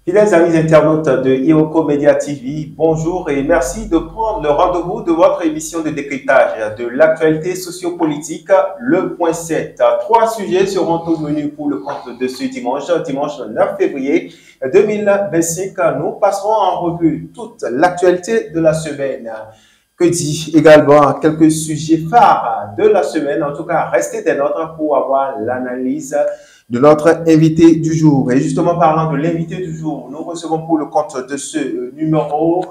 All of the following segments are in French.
Fidèles amis internautes de Iroko Media TV, bonjour et merci de prendre le rendez-vous de votre émission de décryptage de l'actualité sociopolitique, le point 7. Trois sujets seront au menu pour le compte de ce dimanche 9 février 2025. Nous passerons en revue toute l'actualité de la semaine. Que dit également quelques sujets phares de la semaine. En tout cas, restez des nôtres pour avoir l'analyse de notre invité du jour. Et justement, parlant de l'invité du jour, nous recevons pour le compte de ce numéro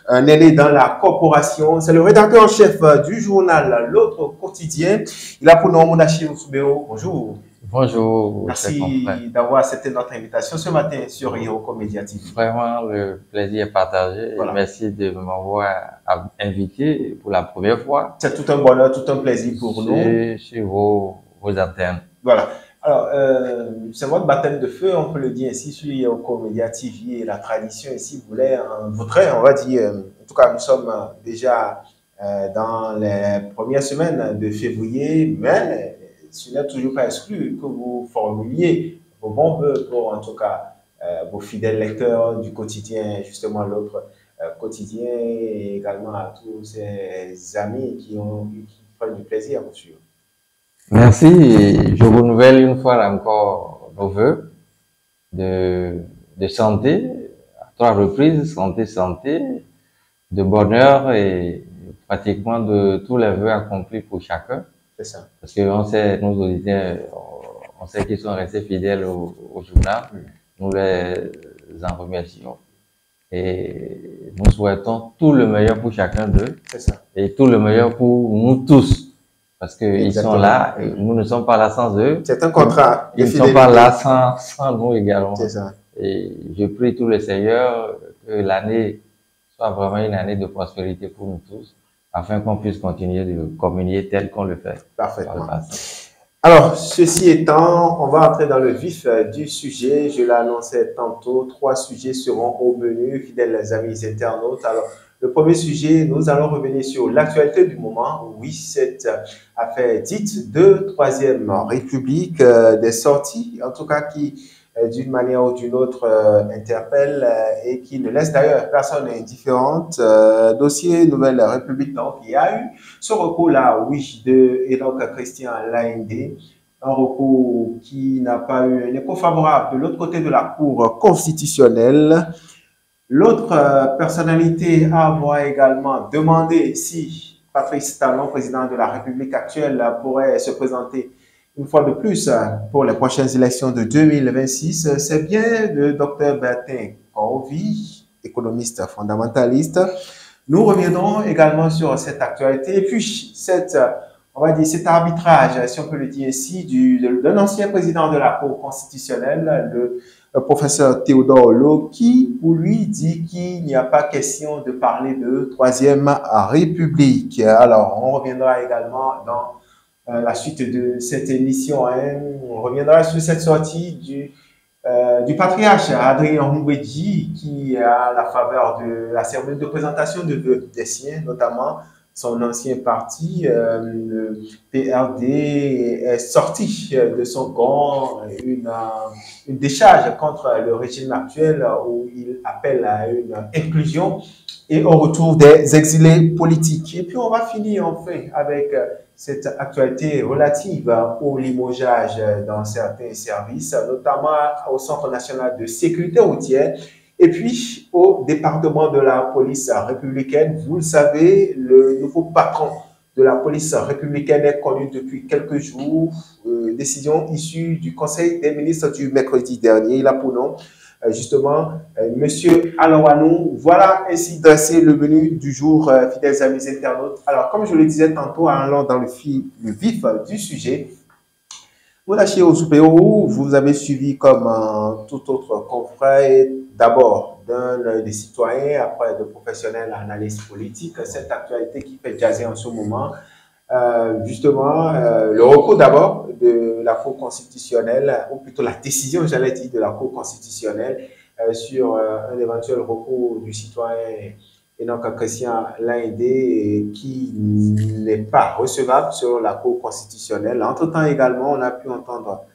un aîné dans la corporation. C'est le rédacteur en chef du journal L'Autre Quotidien. Il a pour nom Mounachi Ousubeo. Bonjour. Bonjour, merci d'avoir accepté notre invitation ce matin sur Iroko Media TV. Vraiment, le plaisir est partagé. Voilà. Merci de m'avoir invité pour la première fois. C'est tout un bonheur, tout un plaisir pour nous. Sur vos antennes. Voilà. Alors, c'est votre baptême de feu, on peut le dire ainsi, sur Iroko Media TV, et la tradition ici voudrait, on va dire, en tout cas, nous sommes déjà dans les premières semaines de février, mais ce n'est toujours pas exclu que vous formuliez vos bons vœux pour, en tout cas, vos fidèles lecteurs du quotidien, justement l'autre quotidien, et également à tous ces amis qui prennent du plaisir à vous suivre. Merci. Je vous renouvelle une fois encore nos vœux de santé, à 3 reprises, santé, de bonheur et pratiquement de tous les vœux accomplis pour chacun. C'est ça. Parce que on sait, nos auditeurs, on sait qu'ils sont restés fidèles au journal. Nous les en remercions. Et nous souhaitons tout le meilleur pour chacun d'eux. C'est ça. Et tout le meilleur pour nous tous. Parce qu'ils sont là, et nous ne sommes pas là sans eux. C'est un contrat. Ils ne sont pas là sans nous également. C'est ça. Et je prie tout le Seigneur que l'année soit vraiment une année de prospérité pour nous tous, afin qu'on puisse continuer de communier tel qu'on le fait. Parfaitement. Alors, ceci étant, on va entrer dans le vif du sujet. Je l'annonçais tantôt, 3 sujets seront au menu, fidèles amis internautes. Alors, le premier sujet, nous allons revenir sur l'actualité du moment. Oui, cette affaire dite de Troisième République, des sorties, en tout cas qui, d'une manière ou d'une autre, interpellent et qui ne laissent d'ailleurs personne indifférente. Dossier Nouvelle République, donc, il y a eu ce recours-là, oui, de Enoch Christian Laindé, un recours qui n'a pas eu un écho favorable de l'autre côté de la Cour constitutionnelle. L'autre personnalité à avoir également demandé si Patrice Talon, président de la République actuelle, pourrait se présenter une fois de plus pour les prochaines élections de 2026, c'est bien le docteur Bertin Corvi, économiste fondamentaliste. Nous reviendrons également sur cette actualité et puis on va dire cet arbitrage, si on peut le dire ainsi, d'un ancien président de la Cour constitutionnelle, le professeur Théodore Lo, qui, pour lui, dit qu'il n'y a pas question de parler de Troisième République. Alors, on reviendra également dans la suite de cette émission. On reviendra sur cette sortie du patriarche Adrien Mbouedji, qui, à la faveur de la cérémonie de présentation de vœux des siens, notamment son ancien parti, le PRD, est sorti de son camp une décharge contre le régime actuel où il appelle à une inclusion et au retour des exilés politiques. Et puis on va finir enfin avec cette actualité relative au limogeage dans certains services, notamment au Centre national de sécurité routière. Et puis, au département de la police républicaine, vous le savez, le nouveau patron de la police républicaine est connu depuis quelques jours. Décision issue du Conseil des ministres du mercredi dernier. Il a pour nom, justement, Monsieur Alawanou. Voilà ainsi dressé le menu du jour, fidèles amis internautes. Alors, comme je le disais tantôt, allons dans le vif du sujet. Mounachi Ousubeo, vous avez suivi comme tout autre confrère, d'abord d'un des citoyens, après de professionnels analystes politiques, cette actualité qui fait jaser en ce moment. Justement, le recours d'abord de la Cour constitutionnelle, ou plutôt la décision, j'allais dire, de la Cour constitutionnelle sur un éventuel recours du citoyen Enoch Christian Laindé qui n'est pas recevable sur la Cour constitutionnelle. Entre-temps également, on a pu entendre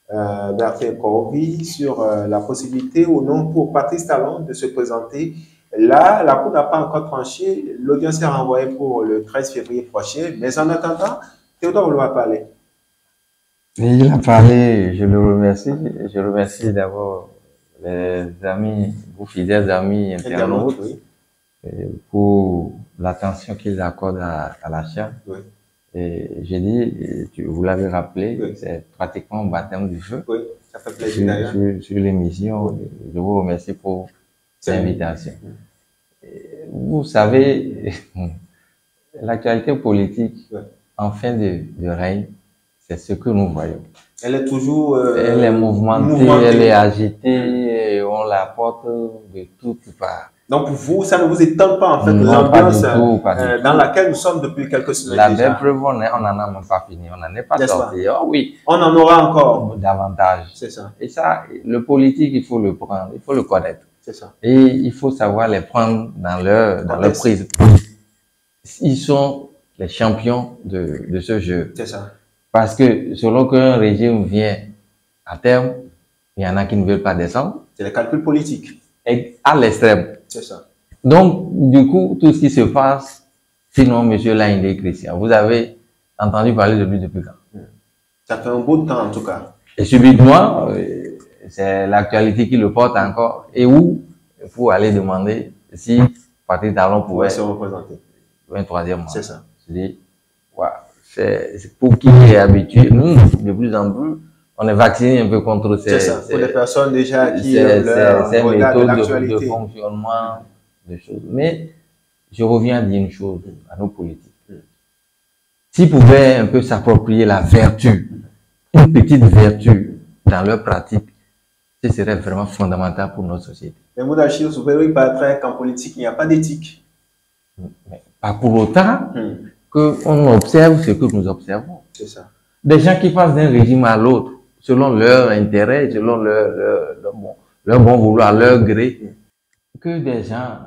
Bertrand Corvi sur la possibilité ou non pour Patrice Talon de se présenter. Là, la Cour n'a pas encore tranché. L'audience est renvoyée pour le 13 février prochain. Mais en attendant, Théodore Lo a parlé. Il a parlé, je le remercie. Je remercie d'abord les amis, vos fidèles amis internautes, oui, pour l'attention qu'ils accordent à la chaîne. Oui. Et j'ai dit, vous l'avez rappelé, oui, c'est pratiquement un baptême du feu. Oui, ça fait plaisir d'ailleurs. Sur l'émission, oui, je vous remercie pour cette invitation. Oui. Vous savez, l'actualité politique, oui, en fin de règne, c'est ce que nous voyons. Elle est toujours elle est mouvementée, elle est agitée, et on la porte de toutes parts. Donc pour vous, ça ne vous étonne pas en fait l'ambiance dans laquelle nous sommes depuis quelques semaines la déjà. La belle preuve, on n'en a même pas fini, on n'en est pas sorti. Oh, oui. On en aura encore. Davantage. C'est ça. Et ça, le politique, il faut le prendre, il faut le connaître. C'est ça. Et il faut savoir les prendre dans leur prise. Ils sont les champions de ce jeu. C'est ça. Parce que selon qu'un régime vient à terme, il y en a qui ne veulent pas descendre. C'est les calculs politiques. Et à l'extrême. C'est ça. Donc, du coup, tout ce qui se passe, sinon, monsieur Laïndé Christian, vous avez entendu parler de lui depuis quand? Ça fait un bout de temps, en tout cas. Et subitement, c'est l'actualité qui le porte encore. Et où il faut aller demander si Patrice Talon pouvait se représenter. 23e mois. C'est ça. Je dis, ouais, c'est pour qui est habitué. Nous, de plus en plus, on est vacciné un peu contre ces... C'est ça, pour les personnes déjà qui regardent méthode de fonctionnement, de choses. Mais je reviens à dire une chose à nos politiques. S'ils pouvaient un peu s'approprier la vertu, une petite vertu dans leur pratique, ce serait vraiment fondamental pour notre société. Mais Moudachir Souperoui paraîtrait qu'en politique, il n'y a pas d'éthique. Pas pour autant qu'on observe ce que nous observons. C'est ça. Des gens qui passent d'un régime à l'autre, selon leur intérêt, selon leur bon vouloir, leur gré, que des gens,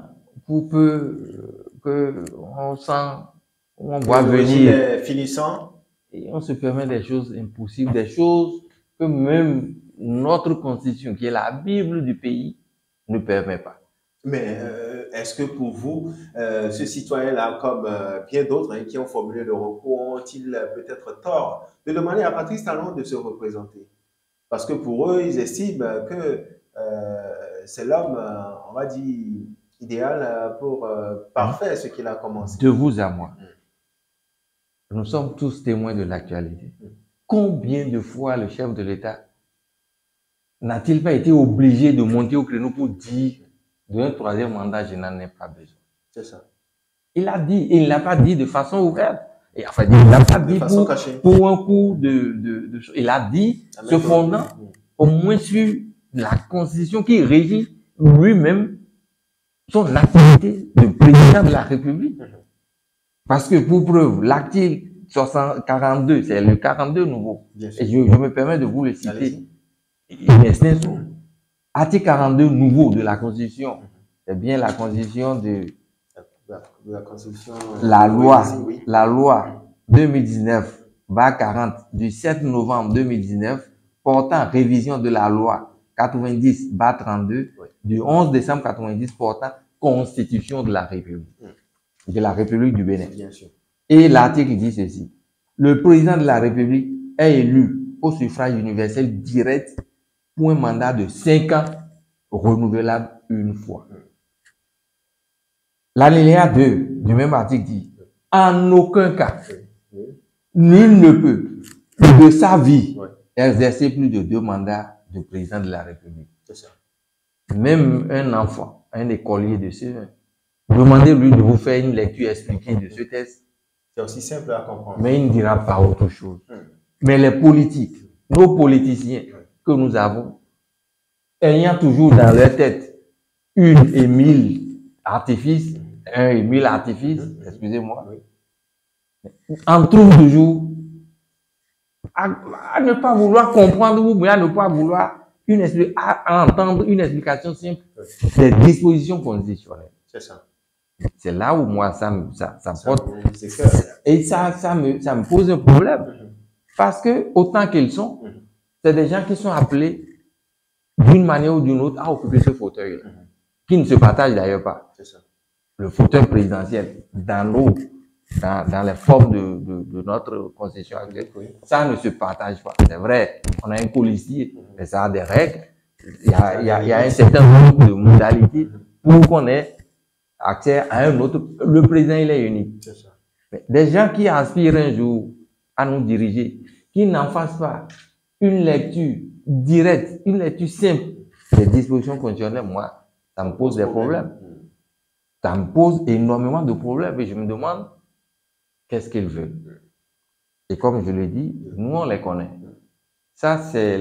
pour peu qu'on sent, on voit venir, finissant, et on se permet des choses impossibles, des choses que même notre constitution, qui est la Bible du pays, ne permet pas. Mais est-ce que pour vous, ce citoyen-là, comme bien d'autres qui ont formulé le recours, ont-ils peut-être tort de demander à Patrice Talon de se représenter? Parce que pour eux, ils estiment que c'est l'homme, on va dire, idéal pour parfaire ce qu'il a commencé. De vous à moi, nous sommes tous témoins de l'actualité. Combien de fois le chef de l'État n'a-t-il pas été obligé de monter au créneau pour dire d'un troisième mandat, je n'en ai pas besoin? C'est ça. Il a dit, et il l'a pas dit de façon ouverte. Et enfin, il l'a pas dit pour un coup de choses. Il a dit, se fondant au moins sur la constitution qui régit lui-même son activité de président de la République. Parce que pour preuve, l'article 42, c'est le 42 nouveau. Et je me permets de vous le citer. Article 42 nouveau de la Constitution, c'est bien la Constitution de la Constitution, la loi 2019/40 du 7 novembre 2019 portant révision de la loi 90/32 du 11 décembre 90 portant Constitution de la République du Bénin. Bien sûr. Et l'article dit ceci: le président de la République est élu au suffrage universel direct pour un mandat de 5 ans renouvelable une fois. L'alinéa 2 du même article dit: en aucun cas, nul ne peut, de sa vie, exercer plus de 2 mandats de président de la République. Même un enfant, un écolier de CE1, demandez-lui de vous faire une lecture expliquée de ce texte. C'est aussi simple à comprendre. Mais il ne dira pas autre chose. Mais les politiques, nos politiciens que nous avons, ayant toujours dans leur tête une et mille artifices, un et mille artifices, excusez-moi, en trouve toujours à ne pas vouloir comprendre ou bien à ne pas vouloir entendre une explication simple des dispositions constitutionnelles. C'est ça. C'est là où moi ça porte, et ça me pose un problème, parce que autant qu'ils sont, c'est des gens qui sont appelés d'une manière ou d'une autre à occuper ce fauteuil, qui ne se partagent d'ailleurs pas. C'est ça. Le fauteuil présidentiel, dans les formes de notre constitution actuelle, ça ne se partage pas. C'est vrai, on a un colistier, mais ça a des règles. Il y a un certain nombre de modalités pour qu'on ait accès à un autre. Le président, il est unique. C'est ça. Mais des gens qui aspirent un jour à nous diriger, qui n'en fassent pas une lecture directe, une lecture simple des dispositions constitutionnelles, moi, ça me pose des problèmes. Ça me pose énormément de problèmes et je me demande qu'est-ce qu'ils veulent. Et comme je le dis, nous, on les connaît. Ça, c'est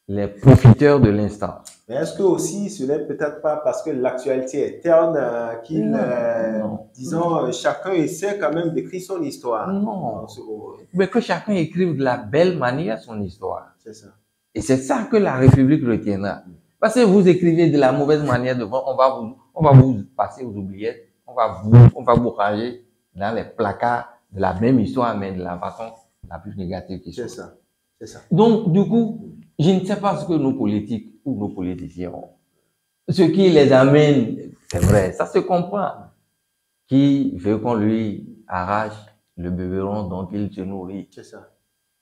les profiteurs de l'instant. Mais est-ce que aussi, ce n'est peut-être pas parce que l'actualité est terne qu'ils, disons, chacun essaie quand même d'écrire son histoire. Non. Mais que chacun écrive de la belle manière son histoire. C'est ça. Et c'est ça que la République retiendra. Parce que vous écrivez de la mauvaise manière devant, on va vous passer aux oubliettes, on va vous ranger dans les placards de la même histoire, mais de la façon la plus négative qui soit. C'est ça. C'est ça. Donc, du coup, je ne sais pas ce que nos politiques ou nos politiciens ont. Ce qui les amène, c'est vrai, ça se comprend. Qui veut qu'on lui arrache le biberon dont il se nourrit. C'est ça.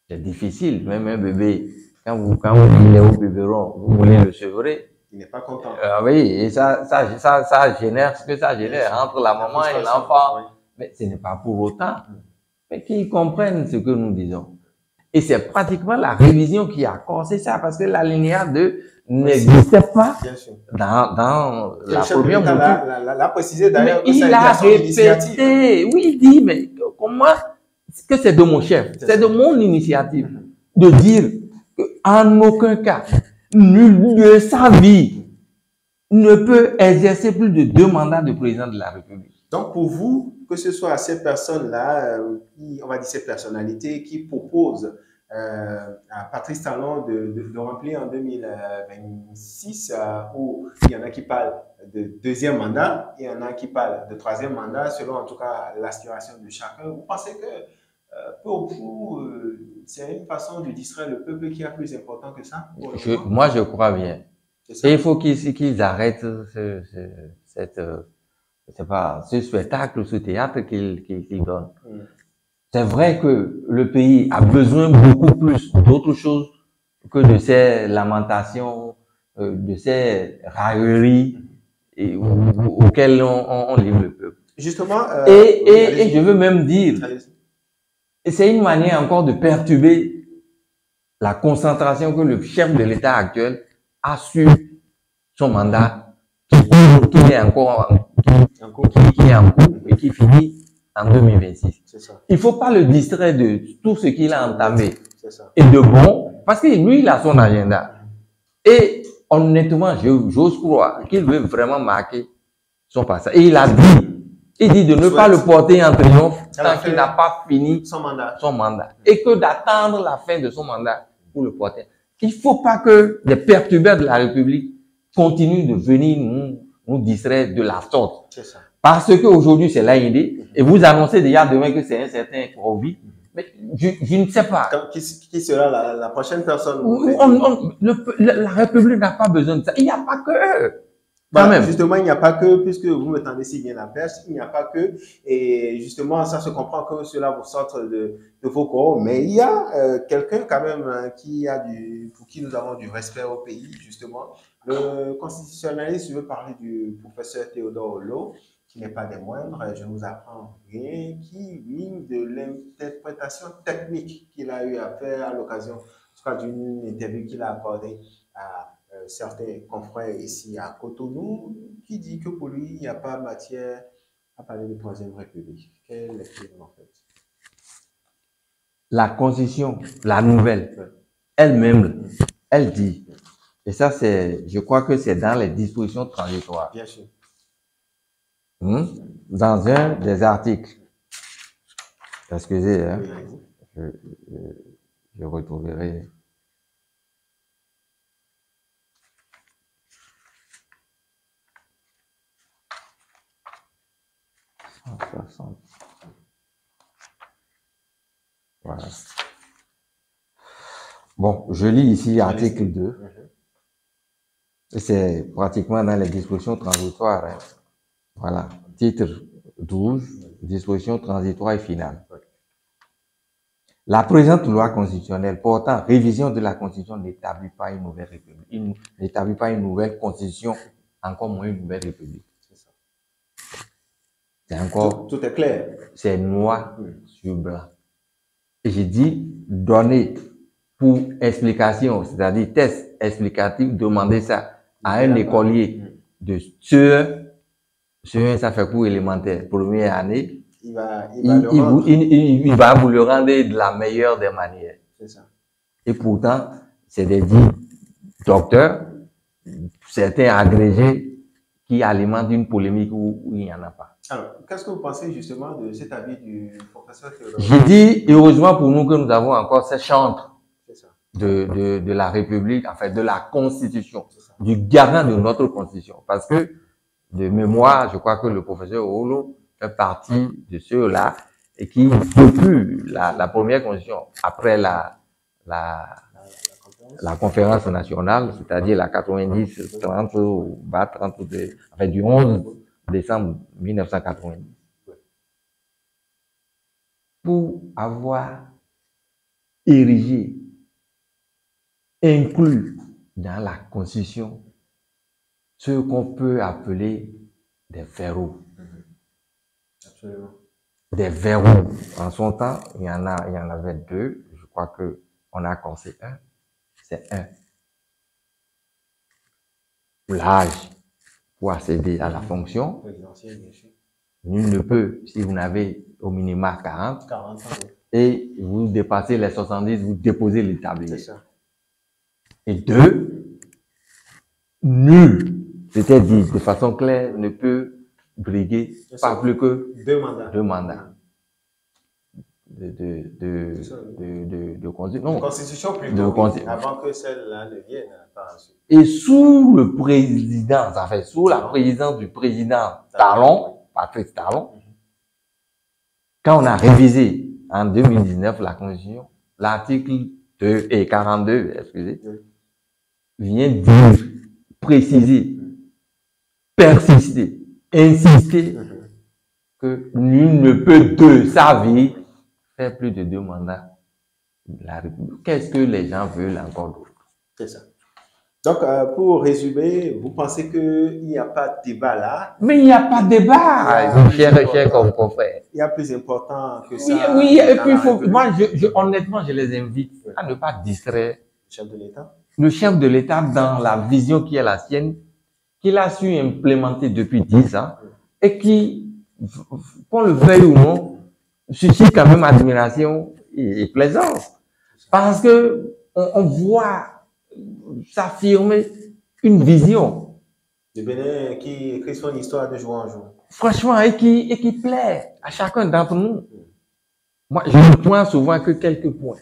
C'est difficile, même un bébé. Quand il est au biberon, vous voulez le sevrer. Il n'est pas content. Oui, et ça génère ce que ça génère entre la maman et l'enfant. Oui. Mais ce n'est pas pour autant. Mais qu'ils comprennent ce que nous disons. Et c'est pratiquement la révision qui a causé ça, parce que l'alinéa 2 n'existait pas dans la première mouture. L'a précisé d'ailleurs. Il a répété. Oui, il dit, mais comment, que c'est de mon chef, c'est de mon initiative, de dire qu'en aucun cas, nul de sa vie ne peut exercer plus de 2 mandats de président de la République. Donc, pour vous, que ce soit ces personnes-là, on va dire ces personnalités qui proposent à Patrice Talon de remplir en 2026, où il y en a qui parlent de 2e mandat, il y en a qui parlent de 3e mandat, selon en tout cas l'aspiration de chacun. Vous pensez que pour vous, c'est une façon de distraire le peuple qui est plus important que ça? Moi, je crois bien. Et il faut qu'ils arrêtent ce spectacle, ce théâtre qu'ils donnent. C'est vrai que le pays a besoin beaucoup plus d'autre chose que de ces lamentations, de ces railleries auxquelles on livre le peuple. Justement. Et je veux même dire, c'est une manière encore de perturber la concentration que le chef de l'État actuel a sur son mandat, qui est encore qui est en cours et qui finit en 2026. Il ne faut pas le distraire de tout ce qu'il a entamé et de bon, parce que lui, il a son agenda. Et honnêtement, j'ose croire qu'il veut vraiment marquer son passage. Et il dit de ne pas le porter en triomphe tant qu'il n'a pas fini son mandat. Et que d'attendre la fin de son mandat pour le porter. Il ne faut pas que les perturbeurs de la République continuent de venir nous distraire de la sorte. C'est ça. Parce qu'aujourd'hui, c'est l'AID, et vous annoncez déjà demain que c'est un certain Provi. Mais je ne sais pas. Qui sera la prochaine personne? La République n'a pas besoin de ça. Il n'y a pas que eux. Justement, il n'y a pas que, puisque vous me tendez si bien la perche, il n'y a pas que, et justement, ça se comprend que cela vous sorte de vos corps, mais il y a quelqu'un quand même pour qui nous avons du respect au pays, justement. Le constitutionnaliste veut parler du professeur Théodore Holleaux, qui n'est pas des moindres, je ne vous apprends rien, qui vient de l'interprétation technique qu'il a eu à faire à l'occasion, en tout cas d'une interview qu'il a accordée à certains confrères ici à Cotonou, qui dit que pour lui, il n'y a pas matière à parler de 3e République. Quelle lecture en fait? La Constitution, la nouvelle, elle-même, elle dit, et ça je crois que c'est dans les dispositions transitoires. Bien sûr. Dans un des articles, excusez, hein, je retrouverai. Voilà. Bon, je lis ici article 2. C'est pratiquement dans les dispositions transitoires. Hein. Voilà. Titre 12, dispositions transitoires et finales. La présente loi constitutionnelle portant révision de la Constitution n'établit pas une nouvelle république, n'établit pas une nouvelle Constitution, encore moins une nouvelle république. C'est encore... Tout est clair. C'est noir sur blanc. Et j'ai dit, donner pour explication, c'est-à-dire test explicatif, demander ça à un écolier de sur ça fait cours élémentaire, première année, il va vous le rendre de la meilleure des manières. C'est ça. Et pourtant, c'est des dits docteurs, certains agrégés qui alimentent une polémique où il n'y en a pas. Alors, qu'est-ce que vous pensez justement de cet avis du professeur Théodore? J'ai dit, heureusement pour nous que nous avons encore ces chantres de la République, enfin de la Constitution, du garant de notre Constitution. Parce que, de mémoire, je crois que le professeur Olo fait partie de ceux-là et qui, depuis la première Constitution, après la conférence nationale, c'est-à-dire la 90-30 ou 32, enfin du 11 décembre 1990, pour avoir érigé, inclus dans la Constitution, ce qu'on peut appeler des verrous. Absolument. Des verrous. En son temps, il y en avait deux. Je crois que on a corsé un. C'est un. L'âge pour accéder à la fonction. Nul ne peut, si vous n'avez au minimum 40 ans, et vous dépassez les 70, vous déposez les tabliers. Et deux, nul, c'était dit de façon claire, ne peut briguer pas plus que deux mandats. De constitution plutôt, avant que celle-là ne vienne par ensuite. Et sous le président, enfin sous la présidence du président Talon, Patrice Talon, quand on a révisé en 2019 la Constitution, l'article 2 et 42, excusez, vient dire, préciser, persister, insister que nul ne peut de sa vie faire plus de 2 mandats de la République. Qu'est-ce que les gens veulent encore d'autre? C'est ça. Donc, pour résumer, vous pensez qu'il n'y a pas de débat là? Mais il n'y a pas de débat, cher confrère. Il y a plus important que ça. Oui, et puis moi, honnêtement, je les invite à ne pas distraire le chef de l'État dans la vision qui est la sienne, qu'il a su implémenter depuis 10 ans, et qui, qu'on le veuille ou non, suscite quand même admiration et plaisance. Parce que on voit s'affirmer une vision. Le Bénin qui écrit son histoire de jour en jour. Franchement, et qui plaît à chacun d'entre nous. Moi, je ne pointe souvent que quelques points.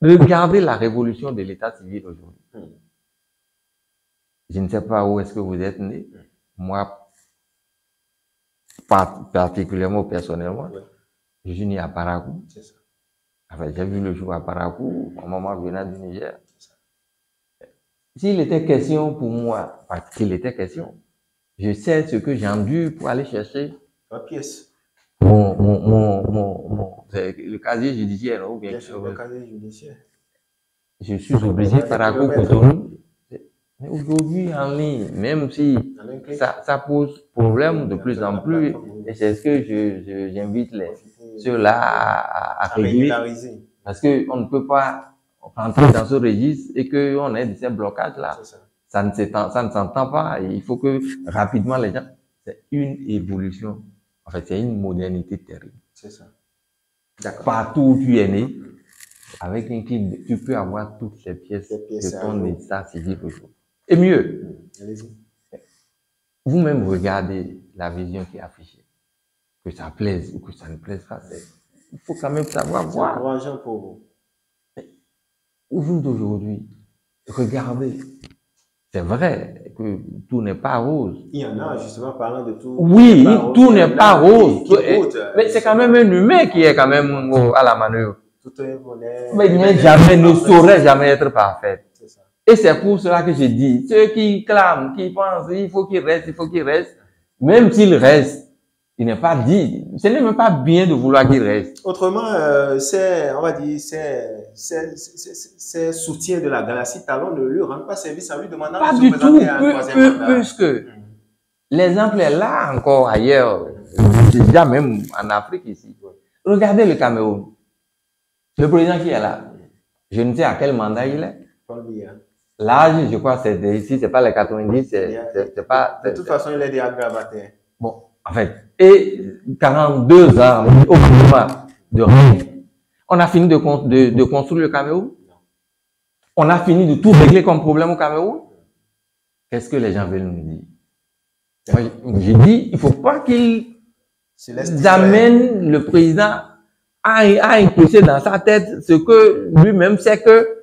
Regardez la révolution de l'état civil aujourd'hui. Je ne sais pas où est-ce que vous êtes né. Moi, particulièrement, personnellement, je suis né à Parakou. Enfin, j'ai vu le jour à Parakou, au moment venant du Niger. S'il était question pour moi, parce qu'il était question, je sais ce que j'ai entendu pour aller chercher la pièce. Le casier judiciaire, ou bien le casier judiciaire. Je suis obligé par la Cotonou. Mais aujourd'hui, en ligne, même si ça pose problème de plus en plus, et c'est ce que j'invite ceux-là à régulariser. Parce qu'on ne peut pas rentrer dans ce registre et qu'on ait ces blocages-là. Ça ne s'entend pas. Et il faut que rapidement les gens... C'est une évolution. En fait, c'est une modernité terrible. C'est ça. Partout où tu es né, avec une clé, tu peux avoir toutes les pièces de ton état civil aujourd'hui. Et mieux, vous-même regardez la vision qui est affichée. Que ça plaise ou que ça ne plaise pas, il faut quand même savoir voir. C'est encourageant pour vous. Au jour d'aujourd'hui, regardez. C'est vrai que tout n'est pas rose. Il y en a justement parlant de tout. Oui, tout n'est pas rose. Mais c'est quand même un humain qui est quand même à la manœuvre. tout est honnête. Mais jamais, ne saurait jamais être parfaite. C'est ça. Et c'est pour cela que je dis, ceux qui clament, qui pensent, il faut qu'il reste, même s'il reste, il n'est pas dit, ce n'est même pas bien de vouloir qu'il reste. Autrement, on va dire, ces soutiens de la Galaxie Talon ne lui rendent pas service en lui demandant Pas de se du tout, présenter à un troisième mandat. puisque l'exemple est là encore ailleurs, déjà même en Afrique ici. Regardez le Cameroun. Le président qui est là, je ne sais à quel mandat il est. L'âge, je crois, c'est ici, c'est pas les 90, c'est pas. De toute façon, il est déjà gravateur. Bon, en fait, et 42 ans au gouvernement de règne. On a fini de construire le Cameroun. On a fini de tout régler comme problème au Cameroun. Qu'est-ce que les gens veulent nous dire? Moi, j'ai dit, il faut pas qu'ils amènent le président à impulser dans sa tête ce que lui-même sait que,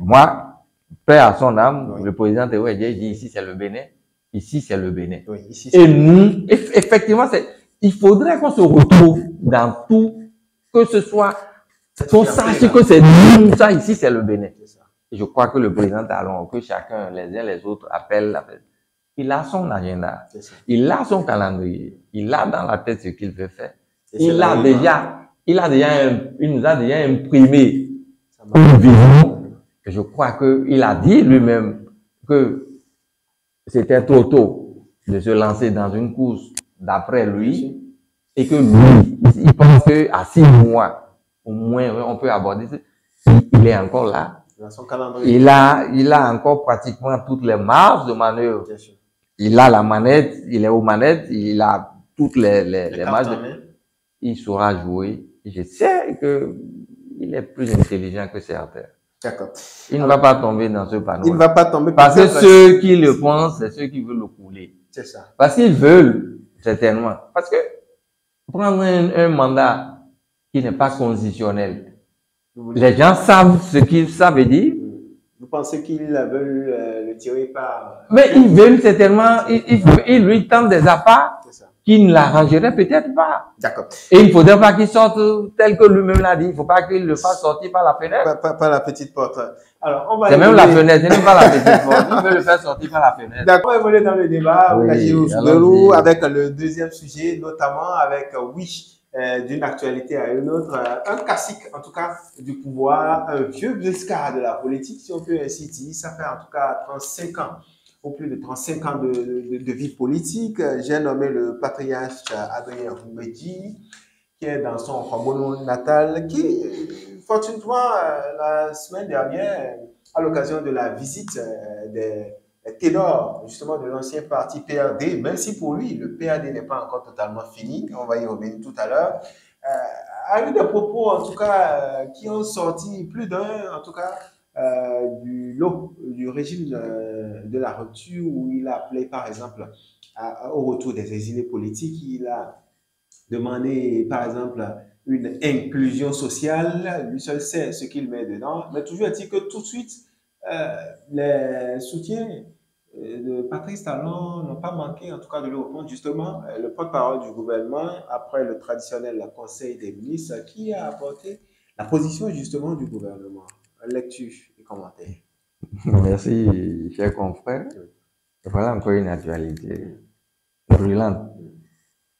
moi, paix à son âme, le président Théo Edjei dit ici c'est le Bénin, ici c'est le Bénin. Oui, ici, et nous, effectivement, il faudrait qu'on se retrouve dans tout, que ce soit, qu'on sache que c'est nous, ça ici c'est le Bénin. Et je crois que le président Talon, que chacun, les uns les autres, appelle, il a son agenda, il a son calendrier, il a dans la tête ce qu'il veut faire. Il nous a déjà imprimé une vision. Et je crois qu'il a dit lui-même que c'était trop tôt de se lancer dans une course d'après lui et que lui, il pense qu'à 6 mois, au moins, on peut aborder ça. Il est encore là. Il a encore pratiquement toutes les marges de manœuvre. Il a la manette, il est aux manettes, il a toutes les marges de manœuvre. Il saura jouer. Et je sais qu'il est plus intelligent que certains. D'accord. Il ne va pas tomber dans ce panneau. Il ne va pas tomber. Parce que ceux qui le pensent, c'est ceux qui veulent le couler. C'est ça. Parce qu'ils veulent, certainement. Parce que prendre un mandat qui n'est pas constitutionnel, les gens savent ce qu'ils savent dire. Vous pensez qu'ils veulent le tirer par... Mais ils veulent certainement, ils lui tendent des appâts qui ne l'arrangeraient peut-être pas. D'accord. Et il ne faudrait pas qu'il sorte tel que lui-même l'a dit. Il ne faut pas qu'il le fasse sortir par la fenêtre. Pas la petite porte. Alors, on va c'est même la fenêtre, ce n'est pas la petite porte. Il veut le faire sortir par la fenêtre. D'accord, on va évoluer dans le débat. Oui, avec le deuxième sujet, notamment avec, d'une actualité à une autre, un classique, en tout cas, du pouvoir, un vieux briscard de la politique, si on peut ainsi dire. Ça fait en tout cas 35 ans, ou plus de 35 ans de vie politique. J'ai nommé le patriarche Adrien Goumbedji, qui est dans son Romono natal, qui, fortunément, la semaine dernière, à l'occasion de la visite des ténors, justement, de l'ancien parti PRD, même si pour lui, le PRD n'est pas encore totalement fini, on va y revenir tout à l'heure, a eu des propos, en tout cas, qui ont sorti plus d'un, en tout cas, du régime de la rupture, où il a appelé, par exemple, au retour des exilés politiques. Il a demandé, par exemple, une inclusion sociale. Lui seul sait ce qu'il met dedans. Mais toujours est-il que tout de suite, les soutiens de Patrice Talon n'ont pas manqué, en tout cas, de lui répondre. Justement, le porte-parole du gouvernement, après le traditionnel Conseil des ministres, qui a apporté la position, justement, du gouvernement. Lecture et commentaire. Merci, chers confrères. Voilà encore une actualité brûlante.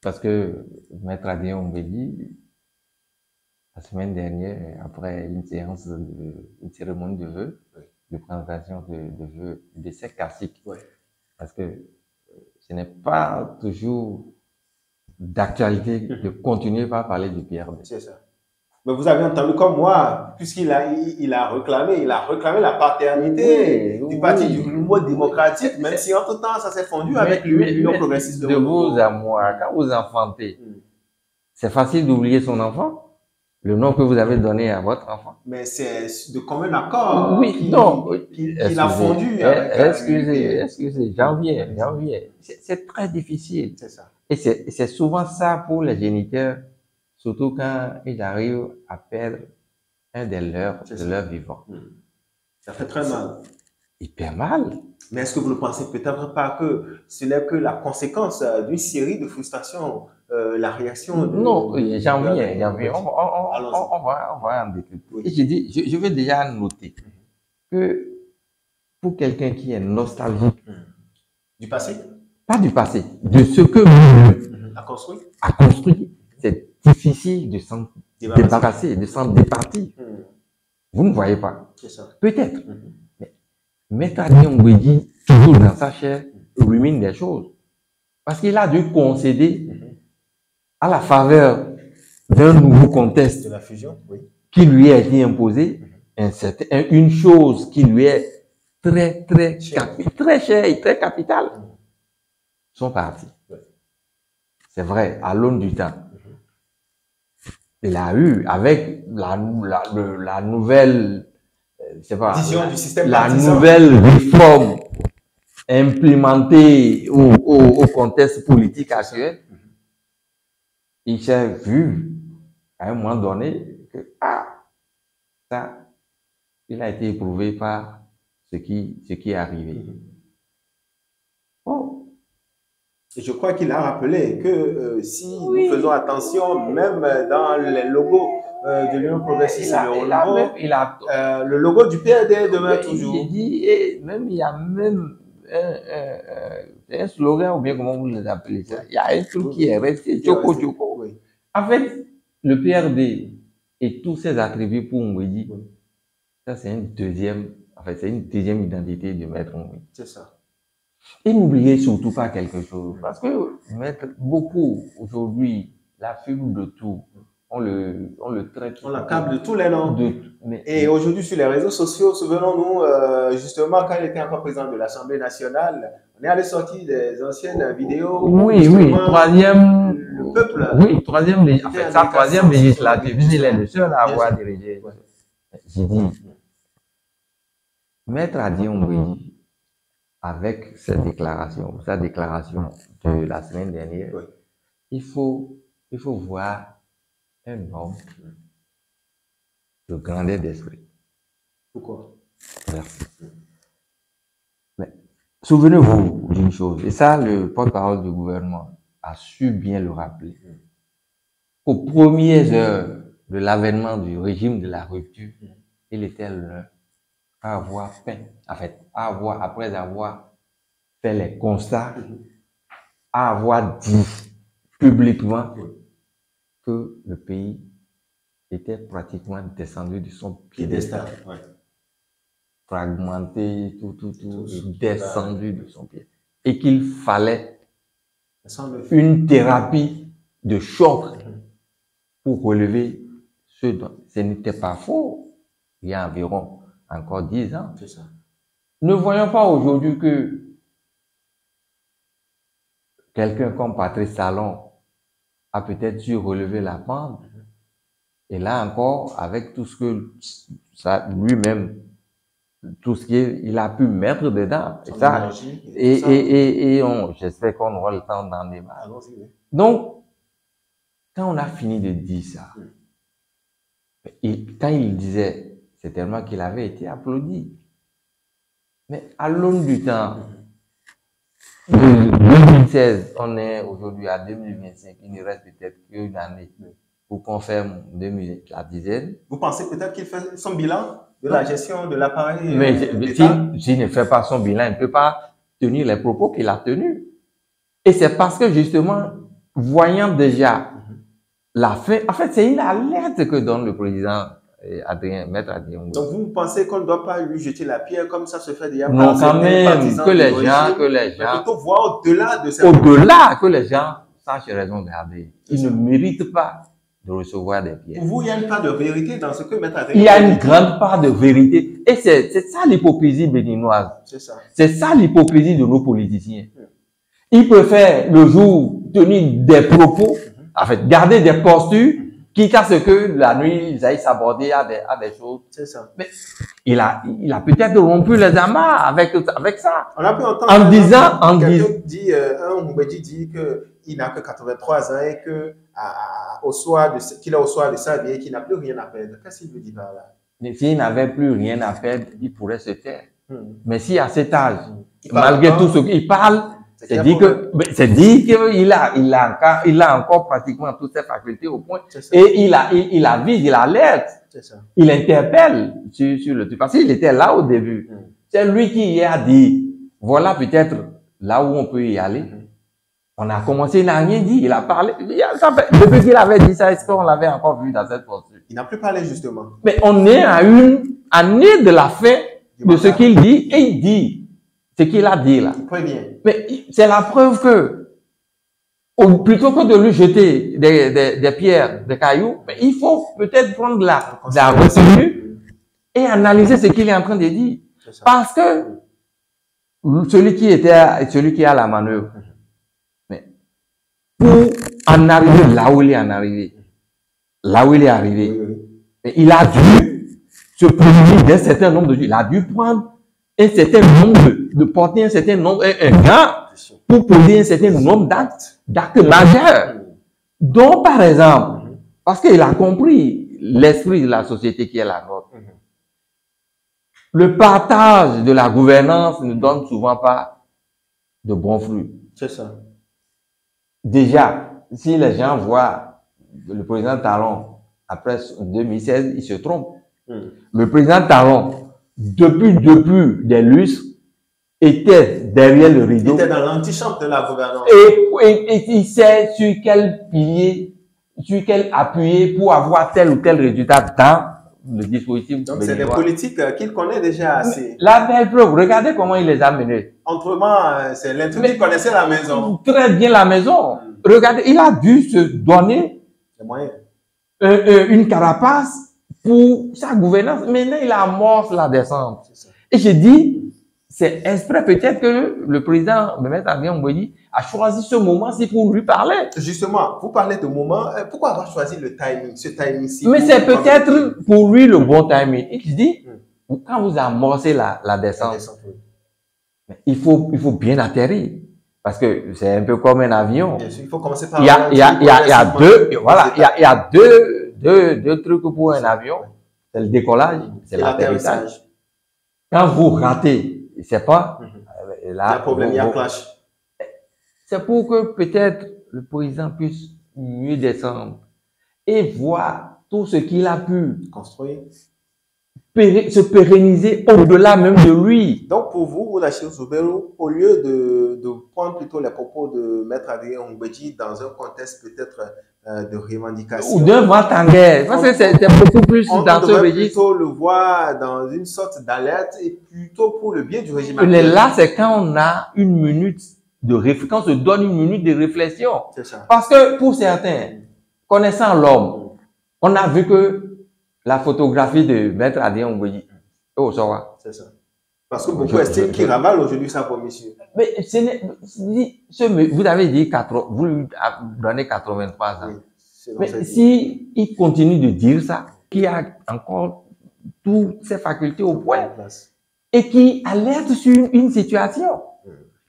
Parce que Maître Adrien Goumbedji, la semaine dernière, après une cérémonie de vœux, de présentation de vœux, de ces classiques, parce que ce n'est pas toujours d'actualité de continuer par parler du PRD. C'est ça. Mais vous avez entendu comme moi, puisqu'il a réclamé la paternité du parti du mode démocratique, même si entre-temps ça s'est fondu avec l'Union progressiste de vous à moi, quand vous enfantez, c'est facile d'oublier son enfant, le nom que vous avez donné à votre enfant. Mais c'est de commun accord qu'il a fondu avec... Excusez, j'en viens. C'est très difficile. C'est ça. Et c'est souvent ça pour les géniteurs, surtout quand ils arrivent à perdre un de leurs vivants. Ça fait très mal. Hyper mal. Mais est-ce que vous ne pensez peut-être pas que ce n'est que la conséquence d'une série de frustrations la réaction de... Non, j'en viens. Allons-y. On va en décrypter. Oui. Et je dis, je vais déjà noter que pour quelqu'un qui est nostalgique, Du passé pas du passé, de ce que vous à construire, a construit, c'est difficile de s'en débarrasser, de s'en départir. Vous ne voyez pas. C'est ça. Peut-être. Mais Maître Adi Ngouedi, toujours dans sa chair, rumine des choses. Parce qu'il a dû concéder à la faveur d'un nouveau contexte De la fusion, oui. qui lui a été imposé, une chose qui lui est très chère et très capitale, sont partis. C'est vrai, à l'aune du temps. Il a eu, avec la nouvelle, je sais pas, Vision du système la partisan. nouvelle réforme implémentée au contexte politique actuel, il s'est vu, à un moment donné, que, ça, il a été éprouvé par ce qui est arrivé. Oh. Et je crois qu'il a rappelé que si nous faisons attention, même dans les logos de l'Union progressiste, le logo du PRD demeure toujours. Il dit, et même, il y a même un slogan, ou bien comment vous les appelez ça, il y a un truc qui est resté, Choco. Oui. En fait, le PRD et tous ses attributs pour Ngouedi, ça c'est une deuxième identité de Maître Ngouedi. C'est ça. Et n'oubliez surtout pas quelque chose, parce que beaucoup aujourd'hui, la fibre de tout, on le traite. On l'accable de tous les noms. Et aujourd'hui, sur les réseaux sociaux, souvenons-nous, justement, quand il était encore président de l'Assemblée nationale, on est allé sortir des anciennes vidéos. Oui, troisième. Le peuple. Oui, troisième législative. Il est le seul à avoir dirigé. J'ai dit, Maître Adi Ngouedi, avec sa déclaration de la semaine dernière, il faut voir un homme de grandeur d'esprit. Pourquoi? Merci. Mais souvenez-vous d'une chose, et ça, le porte-parole du gouvernement a su bien le rappeler. Aux premières heures de l'avènement du régime de la rupture, il était l'un à avoir fait, après avoir fait les constats, à avoir dit publiquement que le pays était pratiquement descendu de son piédestal. Fragmenté, tout, descendu de son pied. Et qu'il fallait une thérapie de choc pour relever ce dont ce n'était pas faux il y a environ encore 10 ans. Ça. Ne voyons pas aujourd'hui que quelqu'un comme Patrice Talon a peut-être dû relever la pente. Et là encore, avec tout ce que ça lui-même, tout ce qu'il a pu mettre dedans, j'espère qu'on aura le temps d'en débattre. Donc, quand on a fini de dire ça, quand il disait, c'est tellement qu'il avait été applaudi. Mais à l'aune du temps, de 2016, on est aujourd'hui à 2025, il ne reste peut-être qu'une année pour qu'on fasse la dizaine. Vous pensez peut-être qu'il fait son bilan de la gestion de l'appareil? Mais s'il ne fait pas son bilan, il ne peut pas tenir les propos qu'il a tenus. Et c'est parce que justement, voyant déjà la fin, en fait, c'est une alerte que donne le président Maître Adrien Ngouedi. Donc vous pensez qu'on ne doit pas lui jeter la pierre comme ça se fait déjà? Non, quand même, que les gens, plutôt voir au-delà de ça. Au-delà, que les gens sachent raison garder. Ils ne méritent pas de recevoir des pierres. Pour vous, il y a une part de vérité dans ce que Maître Adrien Ngouedi. Il y a une grande part de vérité. Et c'est ça l'hypocrisie béninoise. C'est ça. C'est ça l'hypocrisie de nos politiciens. Ils préfèrent le jour tenir des propos, en fait, garder des postures, quitte à ce que la nuit, ils aillent s'aborder à des choses. C'est ça. Mais il a peut-être rompu les amarres avec ça. On a pu entendre quelqu'un dit, Ngouedi dit qu'il n'a que 83 ans et que qu'il est au soir de sa vie et qu'il n'a plus rien à perdre. Qu'est-ce qu'il veut dire par là? S'il n'avait plus rien à perdre, il pourrait se taire. Mais si à cet âge, malgré tout ce qu'il parle, C'est dit qu'il a encore pratiquement toutes ses facultés au point. Et il avise, il alerte, il interpelle sur le truc. Parce qu'il était là au début. C'est lui qui a dit, voilà peut-être là où on peut y aller. On a commencé, il n'a rien dit, il a parlé. Depuis qu'il avait dit ça, est-ce qu'on l'avait encore vu dans cette posture? Il n'a plus parlé justement. Mais on est à une année de la fin de ce qu'il dit, et il dit ce qu'il a dit là. Mais c'est la preuve que, plutôt que de lui jeter des pierres, des cailloux, mais il faut peut-être prendre la retenue et analyser ce qu'il est en train de dire. Parce que celui qui a la manœuvre, mais pour en arriver là où il est en arrivé, mais il a dû se prémunir d'un certain nombre de jours. Il a dû prendre un certain nombre de porter un certain nombre, un gars, pour poser un certain nombre d'actes majeurs. Donc, par exemple, parce qu'il a compris l'esprit de la société qui est la nôtre. Le partage de la gouvernance ne donne souvent pas de bons fruits. C'est ça. Déjà, si les gens voient le président Talon après 2016, il se trompe. Le président Talon, depuis des lustres, était derrière le rideau. Il était dans l'antichambre de la gouvernance. Et il sait sur quel pilier, sur quel appuyé pour avoir tel ou tel résultat dans le dispositif. Donc, c'est des politiques qu'il connaît déjà assez. La belle preuve, regardez comment il les a menés. Autrement, c'est l'intrus qui connaissait la maison. Très bien la maison. Regardez, il a dû se donner une carapace pour sa gouvernance. Maintenant, il amorce la descente. Et j'ai dit, c'est exprès peut-être que le président Mehmet Avian Mbouedi a choisi ce moment-ci pour lui parler. Justement, vous parlez de moment, pourquoi avoir choisi le timing, ce timing-ci? Mais c'est peut-être pour lui le bon timing. Il dit, quand vous amorcez la descente, il faut bien atterrir. Parce que c'est un peu comme un avion. Bien sûr, il faut commencer par... Il y a deux trucs pour un avion. C'est le décollage, c'est l'atterrissage. Quand vous ratez, c'est pas... Là, il y a un problème, il y a un clash. C'est pour que peut-être le président puisse mieux descendre et voir tout ce qu'il a pu construire, se pérenniser au-delà même de lui. Donc pour vous, Lachir Zoubeirou, au lieu de prendre plutôt les propos de Maître Adrien Mbouedi dans un contexte peut-être de revendication. Ou d'un vent en guerre, parce que c'est beaucoup plus dans ce registre. Plutôt le voir dans une sorte d'alerte et plutôt pour le bien du régime. Mais là, c'est quand on a une minute de réflexion, quand on se donne une minute de réflexion. C'est ça. Parce que pour certains, connaissant l'homme, on a vu que la photographie de Maître Adrien Mbouedi, oh, ça va. C'est ça. Parce que beaucoup estiment qu'il ravale aujourd'hui sa commission. Mais vous avez dit vous lui donnez 83 ans. Oui, mais si il continue de dire ça, qu'il a encore toutes ses facultés au point et qui alerte sur une situation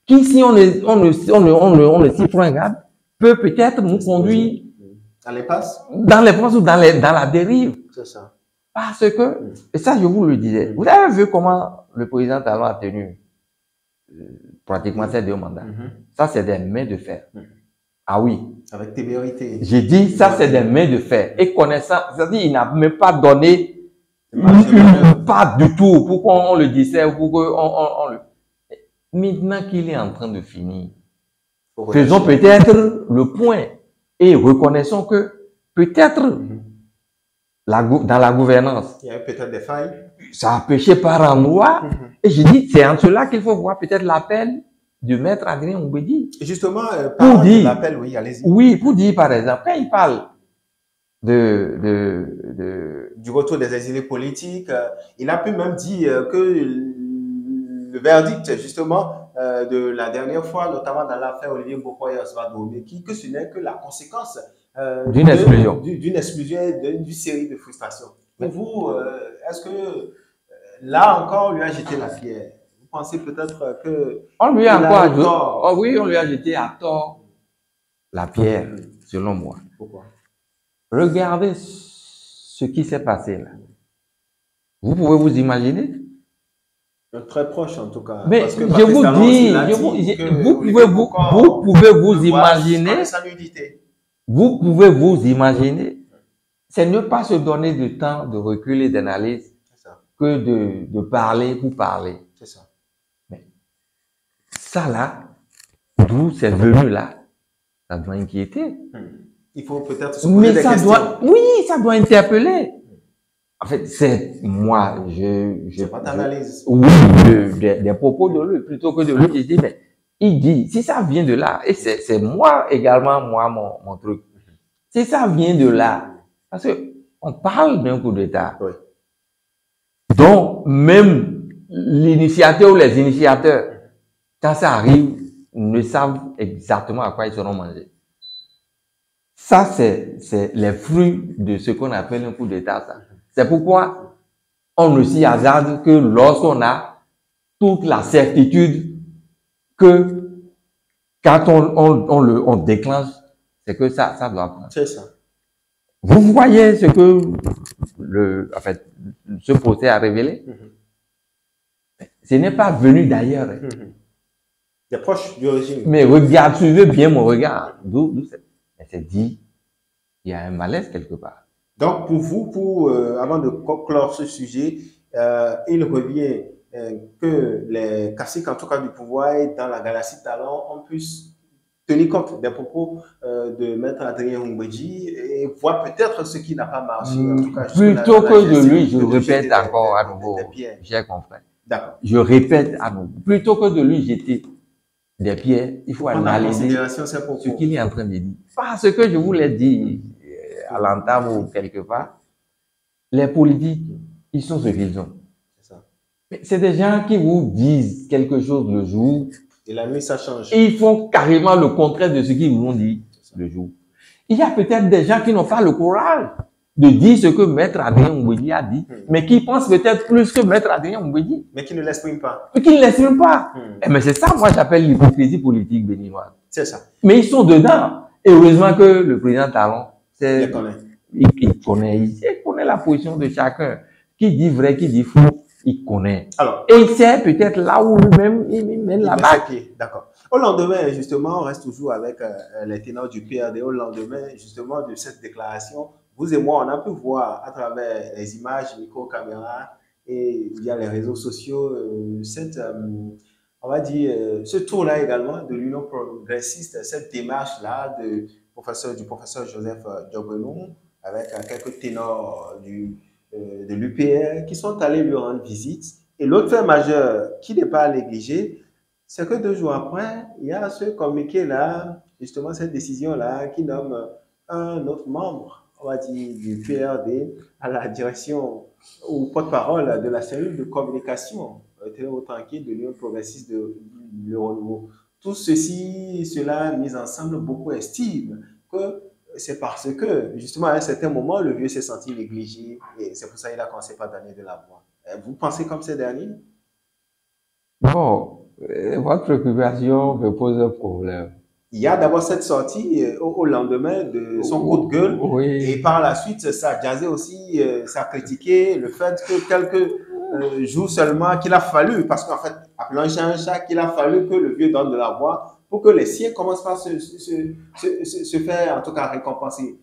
qui, si on ne s'y prend garde, peut peut-être nous conduire dans les passes ou dans la dérive. C'est ça. Parce que, et ça je vous le disais, vous avez vu comment le président Talon a tenu pratiquement ces 2 mandats. Ça, c'est des mains de fer. Ah oui. Avec témérité. J'ai dit, ça, c'est des mains de fer. Et connaissant, c'est-à-dire, il n'a même pas donné une part du tout pour qu'on le dise, pour qu'on le... Maintenant qu'il est en train de finir, faisons peut-être le point et reconnaissons que peut-être dans la gouvernance, il y a peut-être des failles. Ça a péché par endroit. Et je dis, c'est en cela qu'il faut voir peut-être l'appel de Maître Adrien Mbouedi. Justement, pour dire l'appel, oui, allez-y. Oui, pour dire par exemple, quand il parle du retour des exilés politiques, il a pu même dire que le verdict, justement, de la dernière fois, notamment dans l'affaire Olivier Bokoya Osvaldo, que ce n'est que la conséquence d'une explosion, d'une série de frustrations. Pour vous, est-ce que là encore, on lui a jeté la pierre? Vous pensez peut-être que... On lui a encore... Oh oui, on lui a jeté à tort la pierre, selon moi. Pourquoi? Regardez ce qui s'est passé là. Vous pouvez vous imaginer Très proche en tout cas. Mais Parce que je vous Patrice dis, il a dit que vous pouvez vous voir imaginer, sa nudité. vous pouvez vous imaginer, c'est ne pas se donner du temps de recul et d'analyse C'est ça. que de parler pour parler. C'est ça. Mais ça là, d'où c'est venu là, ça doit inquiéter. Il faut peut-être se poser des questions. Oui, ça doit interpeller. En fait, c'est moi, C'est pas d'analyse. oui, des propos de lui, plutôt que de lui, je dis, mais il dit, si ça vient de là, et c'est moi également, moi, mon truc, si ça vient de là, parce que on parle d'un coup d'État, Oui. dont même l'initiateur ou les initiateurs, quand ça arrive, ne savent exactement à quoi ils seront mangés. Ça, c'est les fruits de ce qu'on appelle un coup d'État, ça. C'est pourquoi on ne s'y hasarde que lorsqu'on a toute la certitude que quand on déclenche, c'est que ça doit prendre. C'est ça. Vous voyez ce que en fait, ce procès a révélé? Ce n'est pas venu d'ailleurs. Des proches du régime. Mais regarde, suivez bien mon regard. D'où c'est dit, il y a un malaise quelque part. Donc, pour vous, avant de conclure ce sujet, il revient que les caciques, en tout cas du pouvoir, dans la galaxie Talon, on puisse tenir compte des propos de Maître Adrien Humbedji et voir peut-être ce qui n'a pas marché. En tout cas, plutôt que de lui, je répète encore à nouveau, chers confrères. D'accord. Je répète à nouveau, plutôt que de lui jeter des pierres, il faut analyser ce qu'il est en train de dire. Parce que je vous l'ai dit à l'entame ou quelque part, les politiques, ils sont ce qu'ils sont. C'est des gens qui vous disent quelque chose le jour. Et la nuit, ça change. Et ils font carrément le contraire de ce qu'ils vous ont dit le jour. Il y a peut-être des gens qui n'ont pas le courage de dire ce que Maître Adrien Humbedji a dit, mais qui pensent peut-être plus que Maître Adrien Humbedji. Mais qui ne l'expriment pas. Mais qui ne l'expriment pas. Mais c'est ça, moi, j'appelle l'hypocrisie politique béninoise. C'est ça. Mais ils sont dedans. Et heureusement que le président Talon, il connaît la position de chacun. Qui dit vrai, qui dit faux, il connaît. Alors, et il sait peut-être là où lui-même il mène la barre. D'accord. Au lendemain, justement, on reste toujours avec les ténors du PRD. Au lendemain, justement, de cette déclaration, vous et moi, on a pu voir à travers les images, micro-caméras et via les réseaux sociaux, on va dire, ce tour-là également de l'Union progressiste, cette démarche-là du professeur Joseph Diogbenou, avec quelques ténors de l'UPR qui sont allés lui rendre visite. Et l'autre fait majeur qui n'est pas à négliger, c'est que 2 jours après, il y a ce communiqué-là, justement cette décision-là, qui nomme un autre membre, on va dire, du PRD à la direction ou porte-parole de la cellule de communication tranquille de l'Union progressiste de l'Euronouveau. Tout cela mis ensemble, beaucoup estiment que c'est parce que, justement, à un certain moment, le vieux s'est senti négligé et c'est pour ça qu'il a commencé par donner de la voix. Vous pensez comme ces derniers? Bon, votre préoccupation me pose un problème. Il y a d'abord cette sortie au lendemain de son coup de gueule. Oui. Et par la suite, ça a jazzé aussi, ça a critiqué le fait que quelques jours seulement qu'il a fallu, parce qu'en fait, appelons un chat, qu'il a fallu que le vieux donne de la voix pour que les siens commencent par se faire, en tout cas, récompenser.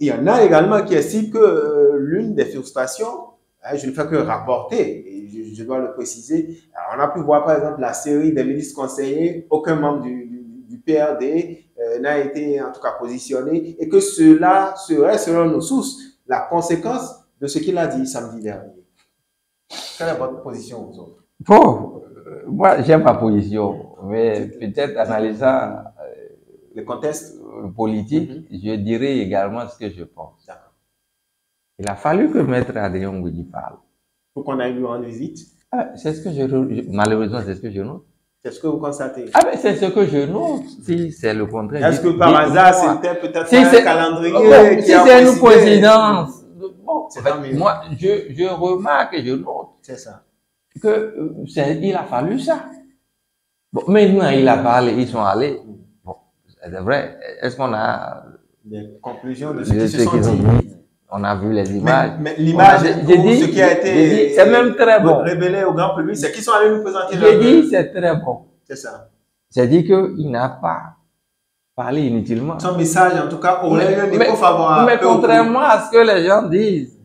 Il y en a également qui estiment que l'une des frustrations, je ne fais que rapporter, et je dois le préciser, on a pu voir par exemple la série des ministres conseillers, aucun membre du PRD n'a été en tout cas positionné, et que cela serait, selon nos sources, la conséquence de ce qu'il a dit samedi dernier. Quelle est votre position, vous autres? Bon, moi j'aime ma position, mais peut-être analysant le contexte politique, je dirais également ce que je pense. Il a fallu que Maître Adrien Humbedji parle. Pour qu'on aille lui rendre visite? C'est ce que malheureusement, c'est ce que je note. C'est ce que vous constatez? C'est ce que je note. Si c'est le contraire. Est-ce que par hasard, c'était peut-être un calendrier qui a si c'est une coïncidence. Bon, moi, je remarque et je note. C'est ça. Il a fallu ça. Bon, maintenant, il a parlé, ils sont allés. Bon, c'est vrai. Est-ce qu'on a des conclusions de ce qui se sont dit? On a vu les images. Mais l'image, ce qui a été c'est même très bon. Révélé au grand public, c'est qu'ils sont allés nous présenter. J'ai dit, c'est très bon. C'est ça. J'ai dit qu'il n'a pas parlé inutilement. Son message, en tout cas, aurait eu un écho favorable. Mais contrairement à ce que les gens disent,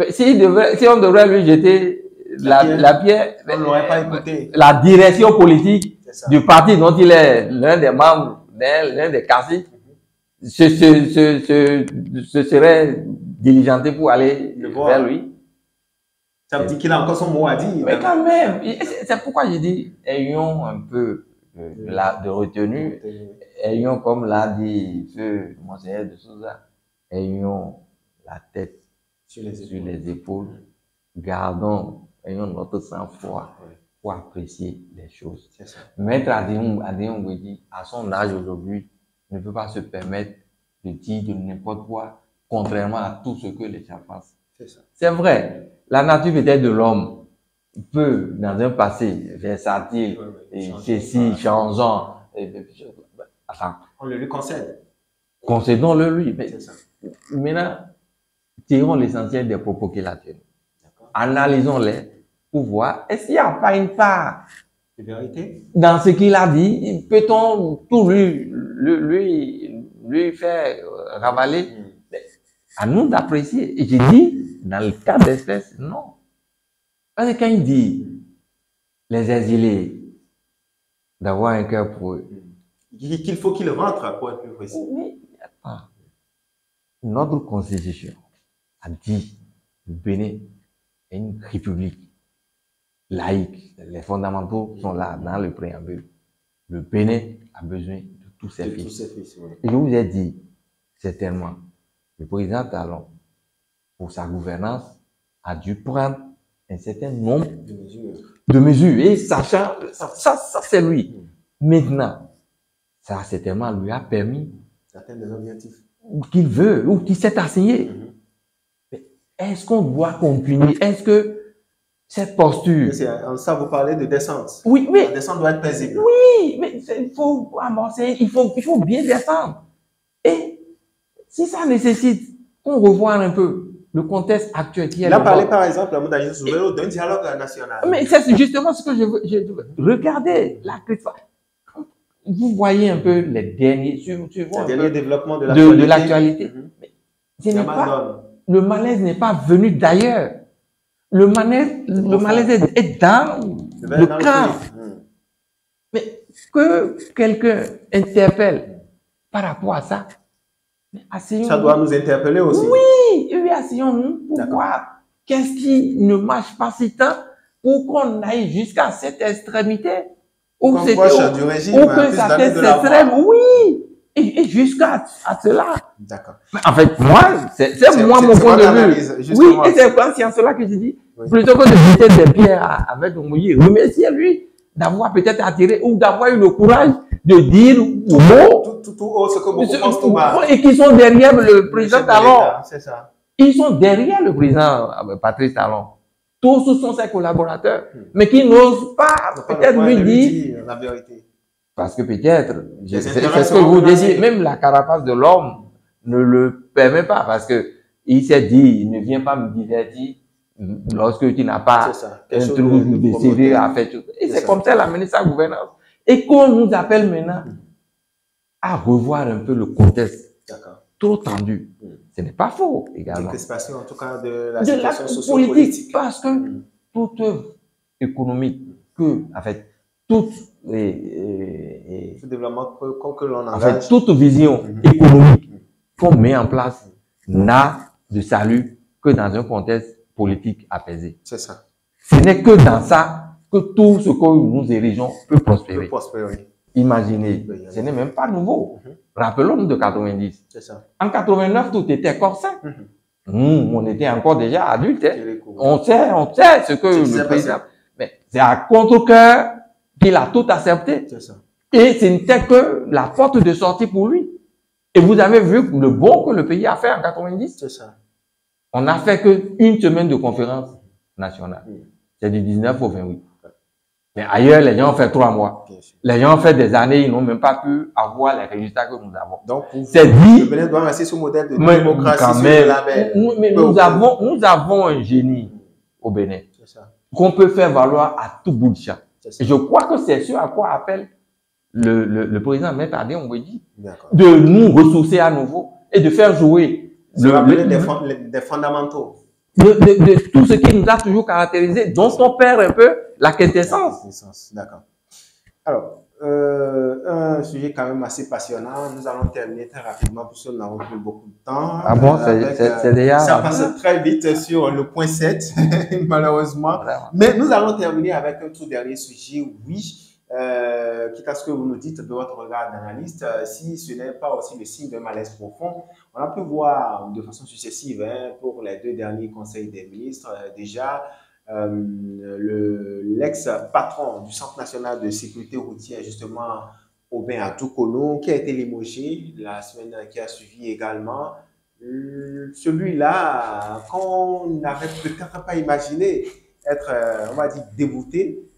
si on devrait lui jeter la pierre, on ne l'aurait pas écouté. La direction politique du parti dont il est l'un des membres, l'un des caciques, se serait diligenté pour aller vers lui. Ça veut dire qu'il a encore son mot à dire. Mais quand même, c'est pourquoi j'ai dit, ayons un peu de retenue, ayons, comme l'a dit Feu Monseigneur de Souza, ayons la tête sur les épaules, gardons, ayons notre sang-froid pour apprécier les choses. Maître Adéon Gouedi, à son âge aujourd'hui, ne peut pas se permettre de dire de n'importe quoi, contrairement à tout ce que les gens pensent. C'est vrai, la nature peut-être de l'homme peut, dans un passé versatile, ceci, changeant, enfin, on le lui concède. Concédons-le lui. Mais maintenant, tirons l'essentiel des propos qu'il a tenus. Analysons-les pour voir, est-ce qu'il n'y a pas une part de vérité dans ce qu'il a dit? Peut-on tout lui faire ravaler? À nous d'apprécier. Et j'ai dit, dans le cas d'espèce, non. Parce que quand il dit, les exilés, d'avoir un cœur pour eux, qu'il faut qu'ils rentrent pour être plus précis. Mais attends, notre constitution a dit le Bénin est une république laïque. Les fondamentaux sont là dans le préambule. Le Bénin a besoin de tous ses fils. Et je vous ai dit, certainement, le président Talon, pour sa gouvernance, a dû prendre un certain nombre de mesures. Et sachant, ça c'est lui. Maintenant, ça certainement lui a permis certains des objectifs qu'il veut ou qu'il s'est assigné. Mais est-ce qu'on doit continuer? Est-ce que cette posture... Ça, vous parlez de descente. Oui, mais... La descente doit être paisible. Oui, mais il faut amorcer, il faut bien descendre. Et si ça nécessite qu'on revoie un peu le contexte actuel qui est... Il a parlé, par exemple, d'un dialogue national. Mais c'est justement ce que je veux. Regardez la crise. Vous voyez un peu les derniers développements de l'actualité. Le malaise n'est pas venu d'ailleurs. Le malaise est dans le camp. Mais que quelqu'un interpelle par rapport à ça, ça doit nous interpeller aussi. Oui, asseyons-nous pour voir qu'est-ce qui ne marche pas si tant pour qu'on aille jusqu'à cette extrémité. Ou que ça s'extrême, oui, et jusqu'à cela. D'accord. En fait, moi, c'est moi mon point de vue. Oui, et c'est en cela que je dis, plutôt que de jeter des pierres avec le mouillé, remerciez-lui d'avoir peut-être attiré ou d'avoir eu le courage de dire tout haut ce que beaucoup pensent tout bas. Et qui sont derrière le président Talon. C'est ça. Ils sont derrière le président Patrice Talon. Tous sont ses collaborateurs, mais qui n'osent pas peut-être lui dire la vérité. Parce que peut-être, c'est ce que vous disiez, même la carapace de l'homme ne le permet pas, parce que il s'est dit, il ne vient pas me divertir lorsque tu n'as pas un truc de CV à faire. Et c'est comme ça, il a mené sa gouvernance. Et qu'on nous appelle maintenant à revoir un peu le contexte trop tendu. Ce n'est pas faux également. L'anticipation, en tout cas, de la situation sociopolitique. Parce que toute œuvre économique, en fait, tout développement que l'on engage. En fait, toute vision économique qu'on met en place n'a de salut que dans un contexte politique apaisé. C'est ça. Ce n'est que dans ça que tout ce que nous érigeons peut prospérer. Imaginez, ce n'est même pas nouveau. Rappelons-nous de 90. C'est ça. En 89, tout était corsaire. On était encore déjà adultes. On sait ce que le président... Mais c'est à contre-cœur qu'il a tout accepté. C'est ça. Et ce n'était que la porte de sortie pour lui. Et vous avez vu le bon que le pays a fait en 90. C'est ça. On n'a fait qu'une semaine de conférence nationale. C'est du 19 au 28. Mais ailleurs, les gens ont fait 3 mois. Bien sûr. Les gens ont fait des années, ils n'ont même pas pu avoir les résultats que nous avons. Donc, c'est dit. le Bénin doit rester ce modèle de démocratie quand sur même, le label. mais nous avons un génie au Bénin qu'on peut faire valoir à tout bout de champ. Et je crois que c'est ce à quoi appelle le président Maître Adé Mbouedi, de nous ressourcer à nouveau et de faire jouer des fondamentaux. De tout ce qui nous a toujours caractérisé, dont on perd un peu la quintessence. D'accord. Alors, un sujet quand même assez passionnant. Nous allons terminer très rapidement parce que nous n'avons plus beaucoup de temps. Ah bon, c'est déjà... Ça passe très vite sur le point 7, malheureusement. Vraiment. Mais nous allons terminer avec un tout dernier sujet, oui. Quitte à ce que vous nous dites de votre regard d'analyste, si ce n'est pas aussi le signe d'un malaise profond. On a pu voir de façon successive pour les 2 derniers conseils des ministres déjà l'ex-patron du Centre national de sécurité routière, justement, Aubin Adoukounou, qui a été limogé la semaine qui a suivi également. Celui-là, qu'on n'avait peut-être pas imaginé être, on va dire, débouté,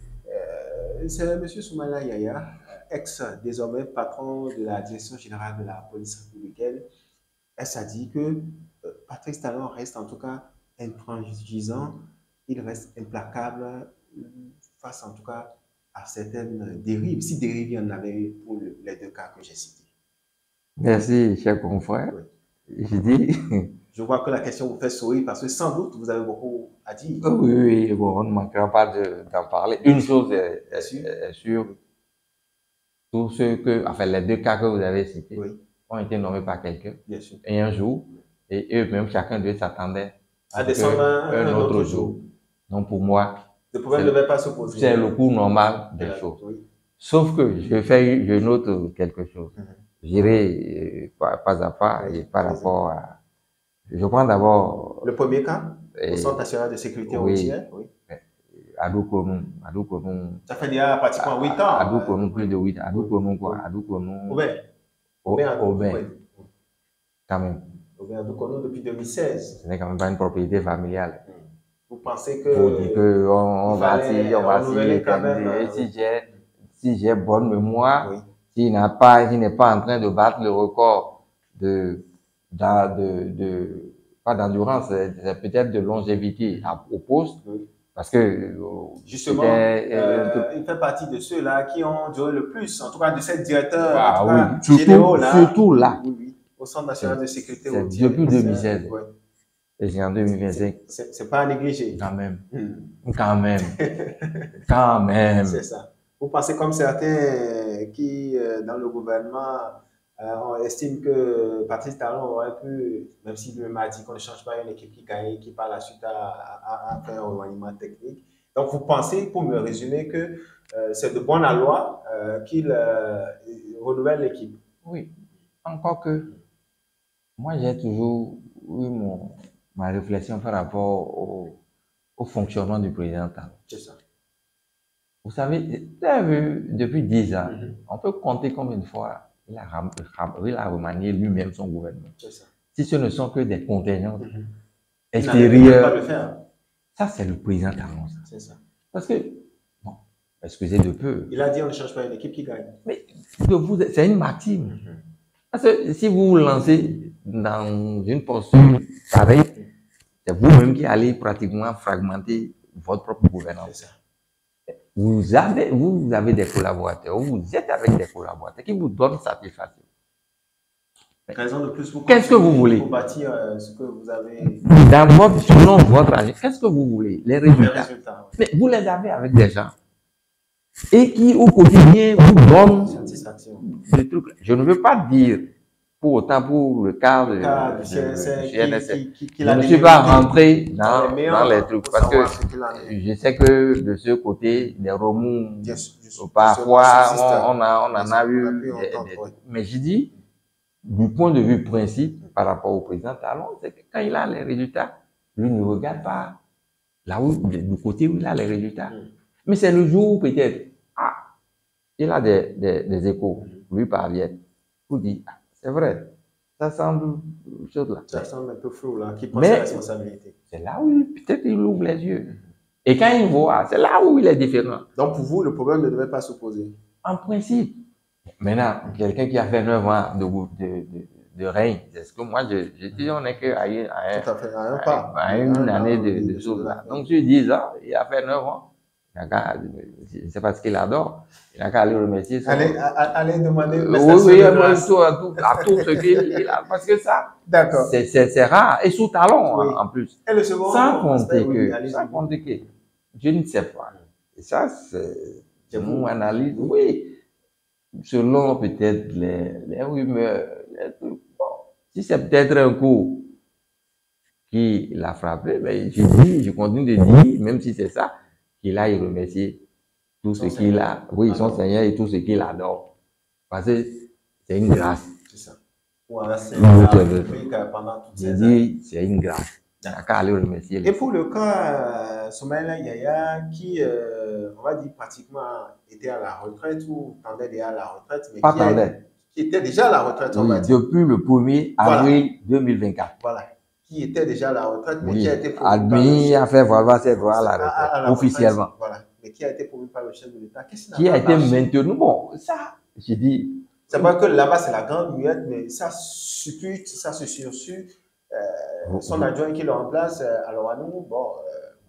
c'est M. Soumaïla Yaya, désormais patron de la direction générale de la police républicaine. Elle s'est dit que Patrice Talon reste en tout cas intransigeant, il reste implacable face en tout cas à certaines dérives, si dérives il y en avait pour les 2 cas que j'ai cités. Merci, cher confrère. Oui. Je dis... Je vois que la question vous fait sourire parce que sans doute vous avez beaucoup à dire. Oui, bon, on ne manquera pas d'en parler. Une chose est sûre, tous ceux que, enfin les 2 cas que vous avez cités ont été nommés par quelqu'un. Et un jour, et eux-mêmes, chacun d'eux s'attendait à descendre un autre jour. Donc pour moi, le problème ne devait pas se poser. C'est le cours normal des choses. Oui. Sauf que je note quelque chose. J'irai pas à pas et par rapport à... Je prends d'abord... Le premier cas, au Centre national de sécurité routière. Oui. Adoukounou. Ça fait déjà pratiquement 8 ans. Adoukounou, plus de 8 ans. Adoukounou quoi? Adoukounou. Aubin. Quand même. Aubin Adoukounou depuis 2016. Ce n'est quand même pas une propriété familiale. Vous pensez que... Pour dire qu'on va s'y si j'ai bonne mémoire, s'il n'est pas en train de battre le record pas d'endurance, c'est peut-être de longévité au poste, parce que justement, il fait partie de ceux-là qui ont duré le plus, en tout cas de ces directeurs surtout là, au Centre national de sécurité routière. Depuis 2016. Et c'est en 2025. C'est pas à négliger. Quand même. Quand même. C'est ça. Vous pensez comme certains qui, dans le gouvernement, on estime que Patrice Talon aurait pu, même s'il lui a dit qu'on ne change pas une équipe qui gagne, qui par la suite a fait un remaniement technique. Donc vous pensez, pour me résumer, que c'est de bonne loi qu'il renouvelle l'équipe? Oui. Encore que, moi j'ai toujours eu ma réflexion par rapport au fonctionnement du président Talon. C'est ça. Vous savez, vous avez vu, depuis 10 ans, on peut compter combien de fois il a remanié lui-même son gouvernement. Ça. Si ce ne sont que des contingents extérieurs, pas le faire. Ça c'est le président Talon. C'est ça. Parce que, bon, excusez de peu. Il a dit on ne change pas une équipe qui gagne. Mais c'est une maxime. Parce que si vous vous lancez dans une posture pareille, c'est vous-même qui allez pratiquement fragmenter votre propre gouvernance. Vous avez des collaborateurs, vous êtes avec des collaborateurs qui vous donnent satisfaction. Raison de plus pour qu'est-ce que vous voulez pour bâtir ce que vous avez selon votre agenda, qu'est-ce que vous voulez? Les résultats. Mais vous les avez avec des gens et qui au quotidien vous donnent satisfaction. Des trucs. Je ne veux pas dire pour autant pour le cas de CNSS, je ne suis pas rentré dans les trucs parce que je sais que de ce côté, des remous, parfois on en a eu, mais je dis, du point de vue principe, par rapport au président Talon, c'est que quand il a les résultats, lui ne regarde pas là où, du côté où il a les résultats. Mais c'est le jour où peut-être, il a des échos, lui parviennent, pour dire, c'est vrai, ça semble chose là. Ça semble un peu flou là, qui prend ses responsabilités. C'est là où peut-être il ouvre les yeux. Et quand il voit, c'est là où il est différent. Donc, pour vous, le problème ne devait pas se poser. En principe. Maintenant, quelqu'un qui a fait 9 ans de règne, c'est ce que moi, je dis, on est qu'à Tout à fait, à un pas. à une année de choses là. Donc, sur 10 ans, il a fait 9 ans. Je ne sais pas ce qu'il adore. Il n'a qu'à aller remercier son... Allez demander une oui, à tout ce qu'il a. Parce que ça, c'est rare. Et sous talon, oui. En plus. Et le second, sans compter que, je ne sais pas. Et ça, c'est mon analyse. Oui. Selon peut-être les rumeurs, les trucs. Bon, si c'est peut-être un coup qui l'a frappé, ben, je continue de dire, même si c'est ça, qu'il aille remercier tout ce qu'il a, oui, son Seigneur et tout ce qu'il adore. Parce que c'est une grâce. C'est ça. Voilà, c'est j'ai dit, c'est une grâce. Il n'a qu'à aller remercier. Et pour le cas Soumaïla Yaya, qui, on va dire, pratiquement était à la retraite ou tendait déjà à la retraite, mais qui était déjà à la retraite, on va dire. Depuis le 1er avril 2024. Voilà. Qui était déjà à la retraite, mais qui a été promu. Admis a fait valoir ses droits à la retraite, officiellement. Voilà. Mais qui a été promu par le chef de l'État. Qui a été maintenu. Bon, ça, j'ai dit. C'est pas que là-bas, c'est la grande muette, mais ça suppute, ça se sursue. Son adjoint qui le remplace, alors à nous, bon.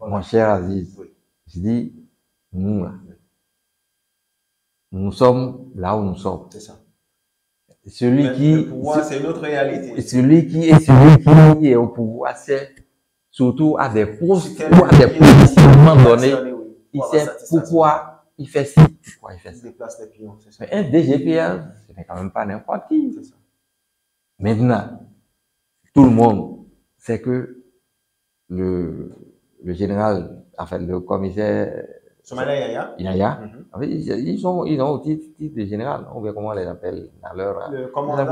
Mon cher Aziz, oui. Je dis, nous, nous sommes là où nous sommes. C'est ça. Celui qui. Le pouvoir, c'est une autre réalité. Celui qui est au pouvoir, c'est surtout à des postes ou à des positionnements donnés. Il sait pourquoi il fait ci, pourquoi il fait ça. Il déplace les pions, c'est ça. Mais un DGPR, ce n'est quand même pas n'importe qui. C'est ça. Maintenant, tout le monde sait que le général, enfin le commissaire Soumaïla Yaya, ils ont aussi titre de général, on voit comment on les appelle dans leur... Le commandant...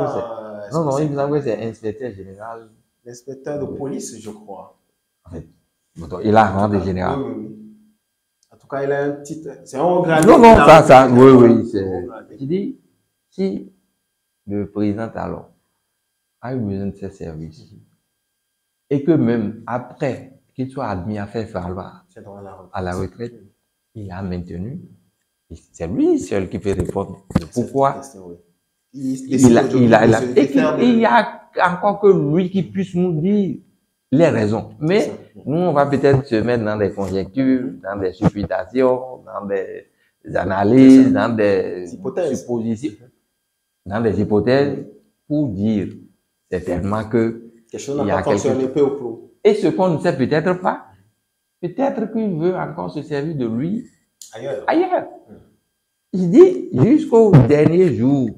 Non, il me semble que c'est inspecteur général. L'inspecteur de police, je crois. En fait, il a un rang de général. Oui. En tout cas, il a un titre... C'est un haut grade. Non, ça, oui. Je dis, si le président Talon a eu besoin de ses services, et que même après qu'il soit admis à faire valoir à la retraite, il a maintenu. C'est lui seul qui peut répondre de pourquoi il y a encore que lui qui puisse nous dire les raisons. Mais nous, on va peut-être se mettre dans des conjectures, dans des supputations, dans des analyses, dans des suppositions, dans des hypothèses pour dire certainement que quelque chose n'a pas fonctionné peu ou prou. Et ce qu'on ne sait peut-être pas, peut-être qu'il veut encore se servir de lui ailleurs. Il dit, jusqu'au dernier jour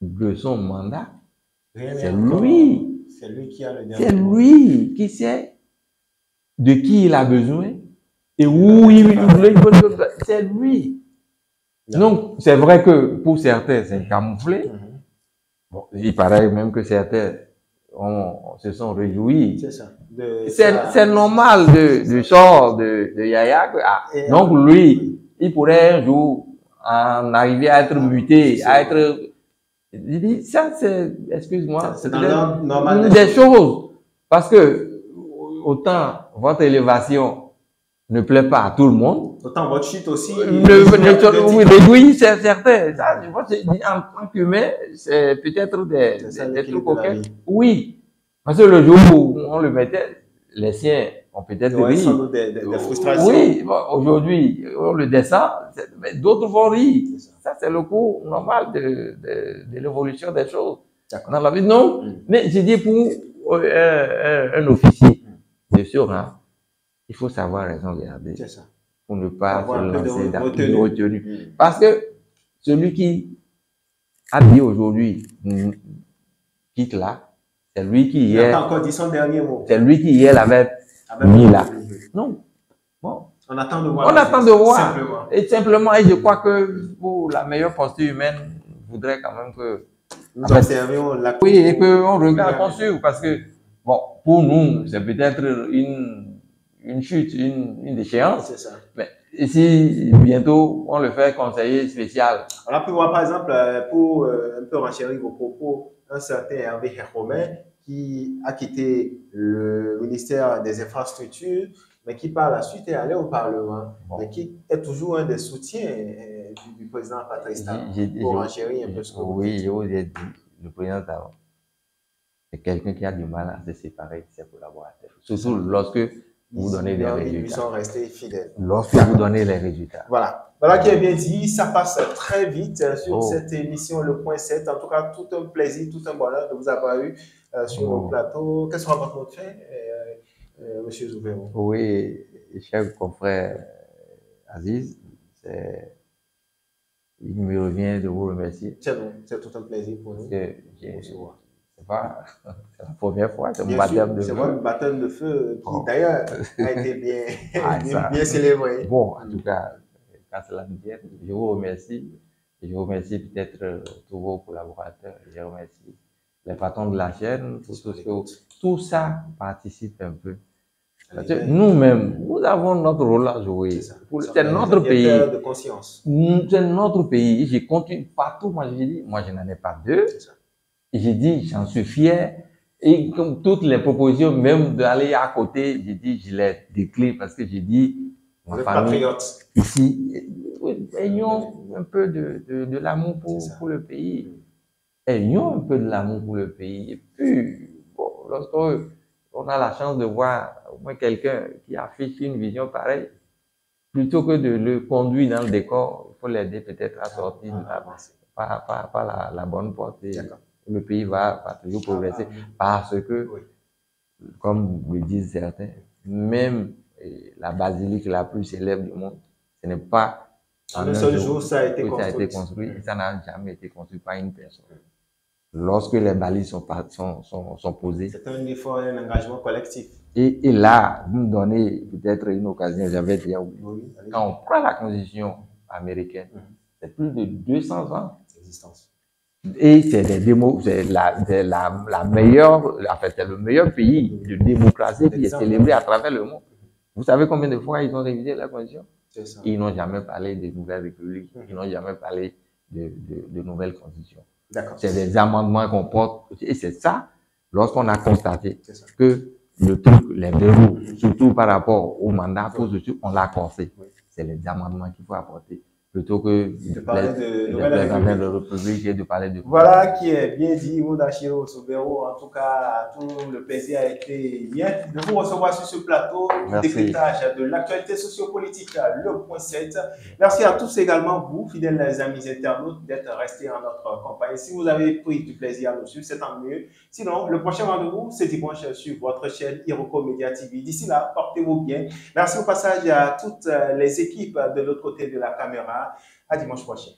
de son mandat, c'est lui. C'est lui qui a le dernier. C'est lui qui sait de qui il a besoin et où il veut. C'est lui. Donc, c'est vrai que pour certains, c'est camouflé. Bon, il paraît même que certains se sont réjouis. C'est ça. C'est normal du sort de Yaya. Donc lui, il pourrait un jour en arriver à être muté, à être... Je dis, ça c'est, excuse-moi, c'est une des choses. Parce que autant votre élévation ne plaît pas à tout le monde. Autant votre chute aussi. Oui, c'est certain. Ça, en tant qu'humain, c'est peut-être des trucs auxquels... Oui. Parce que le jour où on le mettait, les siens ont peut-être ri. Des frustrations. Oui, bon, aujourd'hui, on le descend, d'autres vont rire. Ça, c'est le cours normal de l'évolution des choses dans la vie. Non, mais j'ai dit pour un officier de ce rang, il faut savoir raison garder pour ne pas se lancer dans une retenue. Parce que celui qui a dit aujourd'hui, quitte là, c'est lui qui hier. Il n'a pas encore dit son dernier mot. C'est lui qui hier l'avait mis là. Non. Bon. On attend de voir. On attend de voir. Simplement. Et simplement, et je crois que pour la meilleure posture humaine, je voudrais quand même que. Nous observions la. Oui, et qu'on regarde, qu'on suive, parce que, bon, pour nous, c'est peut-être une chute, une déchéance. C'est ça. Mais si bientôt on le fait conseiller spécial. On a pu voir par exemple, pour un peu renchérir vos propos, un certain Hervé Romain qui a quitté le ministère des Infrastructures mais qui par la suite est allé au Parlement, Bon. mais qui est toujours un des soutiens du président Patrice Talon. Pour enchérir un peu ce que vous dites. Oui, j'ai dit, le président Talon, c'est quelqu'un qui a du mal à se séparer de ses collaborateurs. Surtout lorsque vous donnez des résultats. Ils sont restés fidèles. Lorsque vous donnez les résultats. Voilà. Voilà qui est bien dit. Ça passe très vite sur cette émission, le point 7. En tout cas, tout un plaisir, tout un bonheur de vous avoir eu sur le plateau. Quel sera votre mot de fin, M. Zoubero? Oui, cher confrère Aziz, il me revient de vous remercier. C'est bon, c'est tout un plaisir pour nous. C'est pas la première fois, c'est mon baptême de feu. C'est votre baptême de feu qui d'ailleurs a été bien célébré. Bon, en tout cas, quand cela me vient, je vous remercie. Et je remercie peut-être tous vos collaborateurs. Je remercie les patrons de la chaîne. Tout ça participe un peu. Nous-mêmes, nous avons notre rôle à jouer. C'est notre pays. De conscience. C'est notre pays. Je continue partout. Moi, je dis, moi, je n'en ai pas deux. J'ai dit, j'en suis fier. Et comme toutes les propositions, même d'aller à côté, j'ai dit, je les décline parce que j'ai dit, ma famille, ici, ayons un peu de l'amour pour le pays. Ayons un peu de l'amour pour le pays. Et puis, bon, lorsqu'on a la chance de voir au moins quelqu'un qui affiche une vision pareille, plutôt que de le conduire dans le décor, il faut l'aider peut-être à sortir par la bonne porte. Le pays va toujours progresser parce que, comme le disent certains, même la basilique la plus célèbre du monde, ce n'est pas en un seul jour ça a été construit. Ça n'a jamais été construit par une personne. Lorsque les balises sont posées. C'est un effort, un engagement collectif. Et là, vous me donnez peut-être une occasion, j'avais déjà oublié. Quand on prend la Constitution américaine, c'est plus de 200 ans d'existence. Et c'est la meilleure, en fait, c'est le meilleur pays de démocratie qui est célébré à travers le monde. Vous savez combien de fois ils ont révisé la Constitution? Ils n'ont jamais parlé de nouvelles républiques. Ils n'ont jamais parlé de nouvelles constitutions. C'est des amendements qu'on porte. Et c'est ça, lorsqu'on a constaté que le truc, les verrous, surtout par rapport au mandat, on l'a corsé. C'est les amendements qu'il faut apporter. Plutôt que de parler de République et de parler de... Voilà qui est bien dit, Moudachiro Zoubero. En tout cas, tout le plaisir a été bien de vous recevoir sur ce plateau du décryptage de l'actualité sociopolitique, le point 7. Merci à tous également, vous, fidèles amis internautes, d'être restés en notre compagnie. Si vous avez pris du plaisir à nous suivre, c'est tant mieux. Sinon, le prochain rendez-vous, c'est dimanche sur votre chaîne Iroko Media TV. D'ici là, portez-vous bien. Merci au passage à toutes les équipes de l'autre côté de la caméra. À dimanche prochain.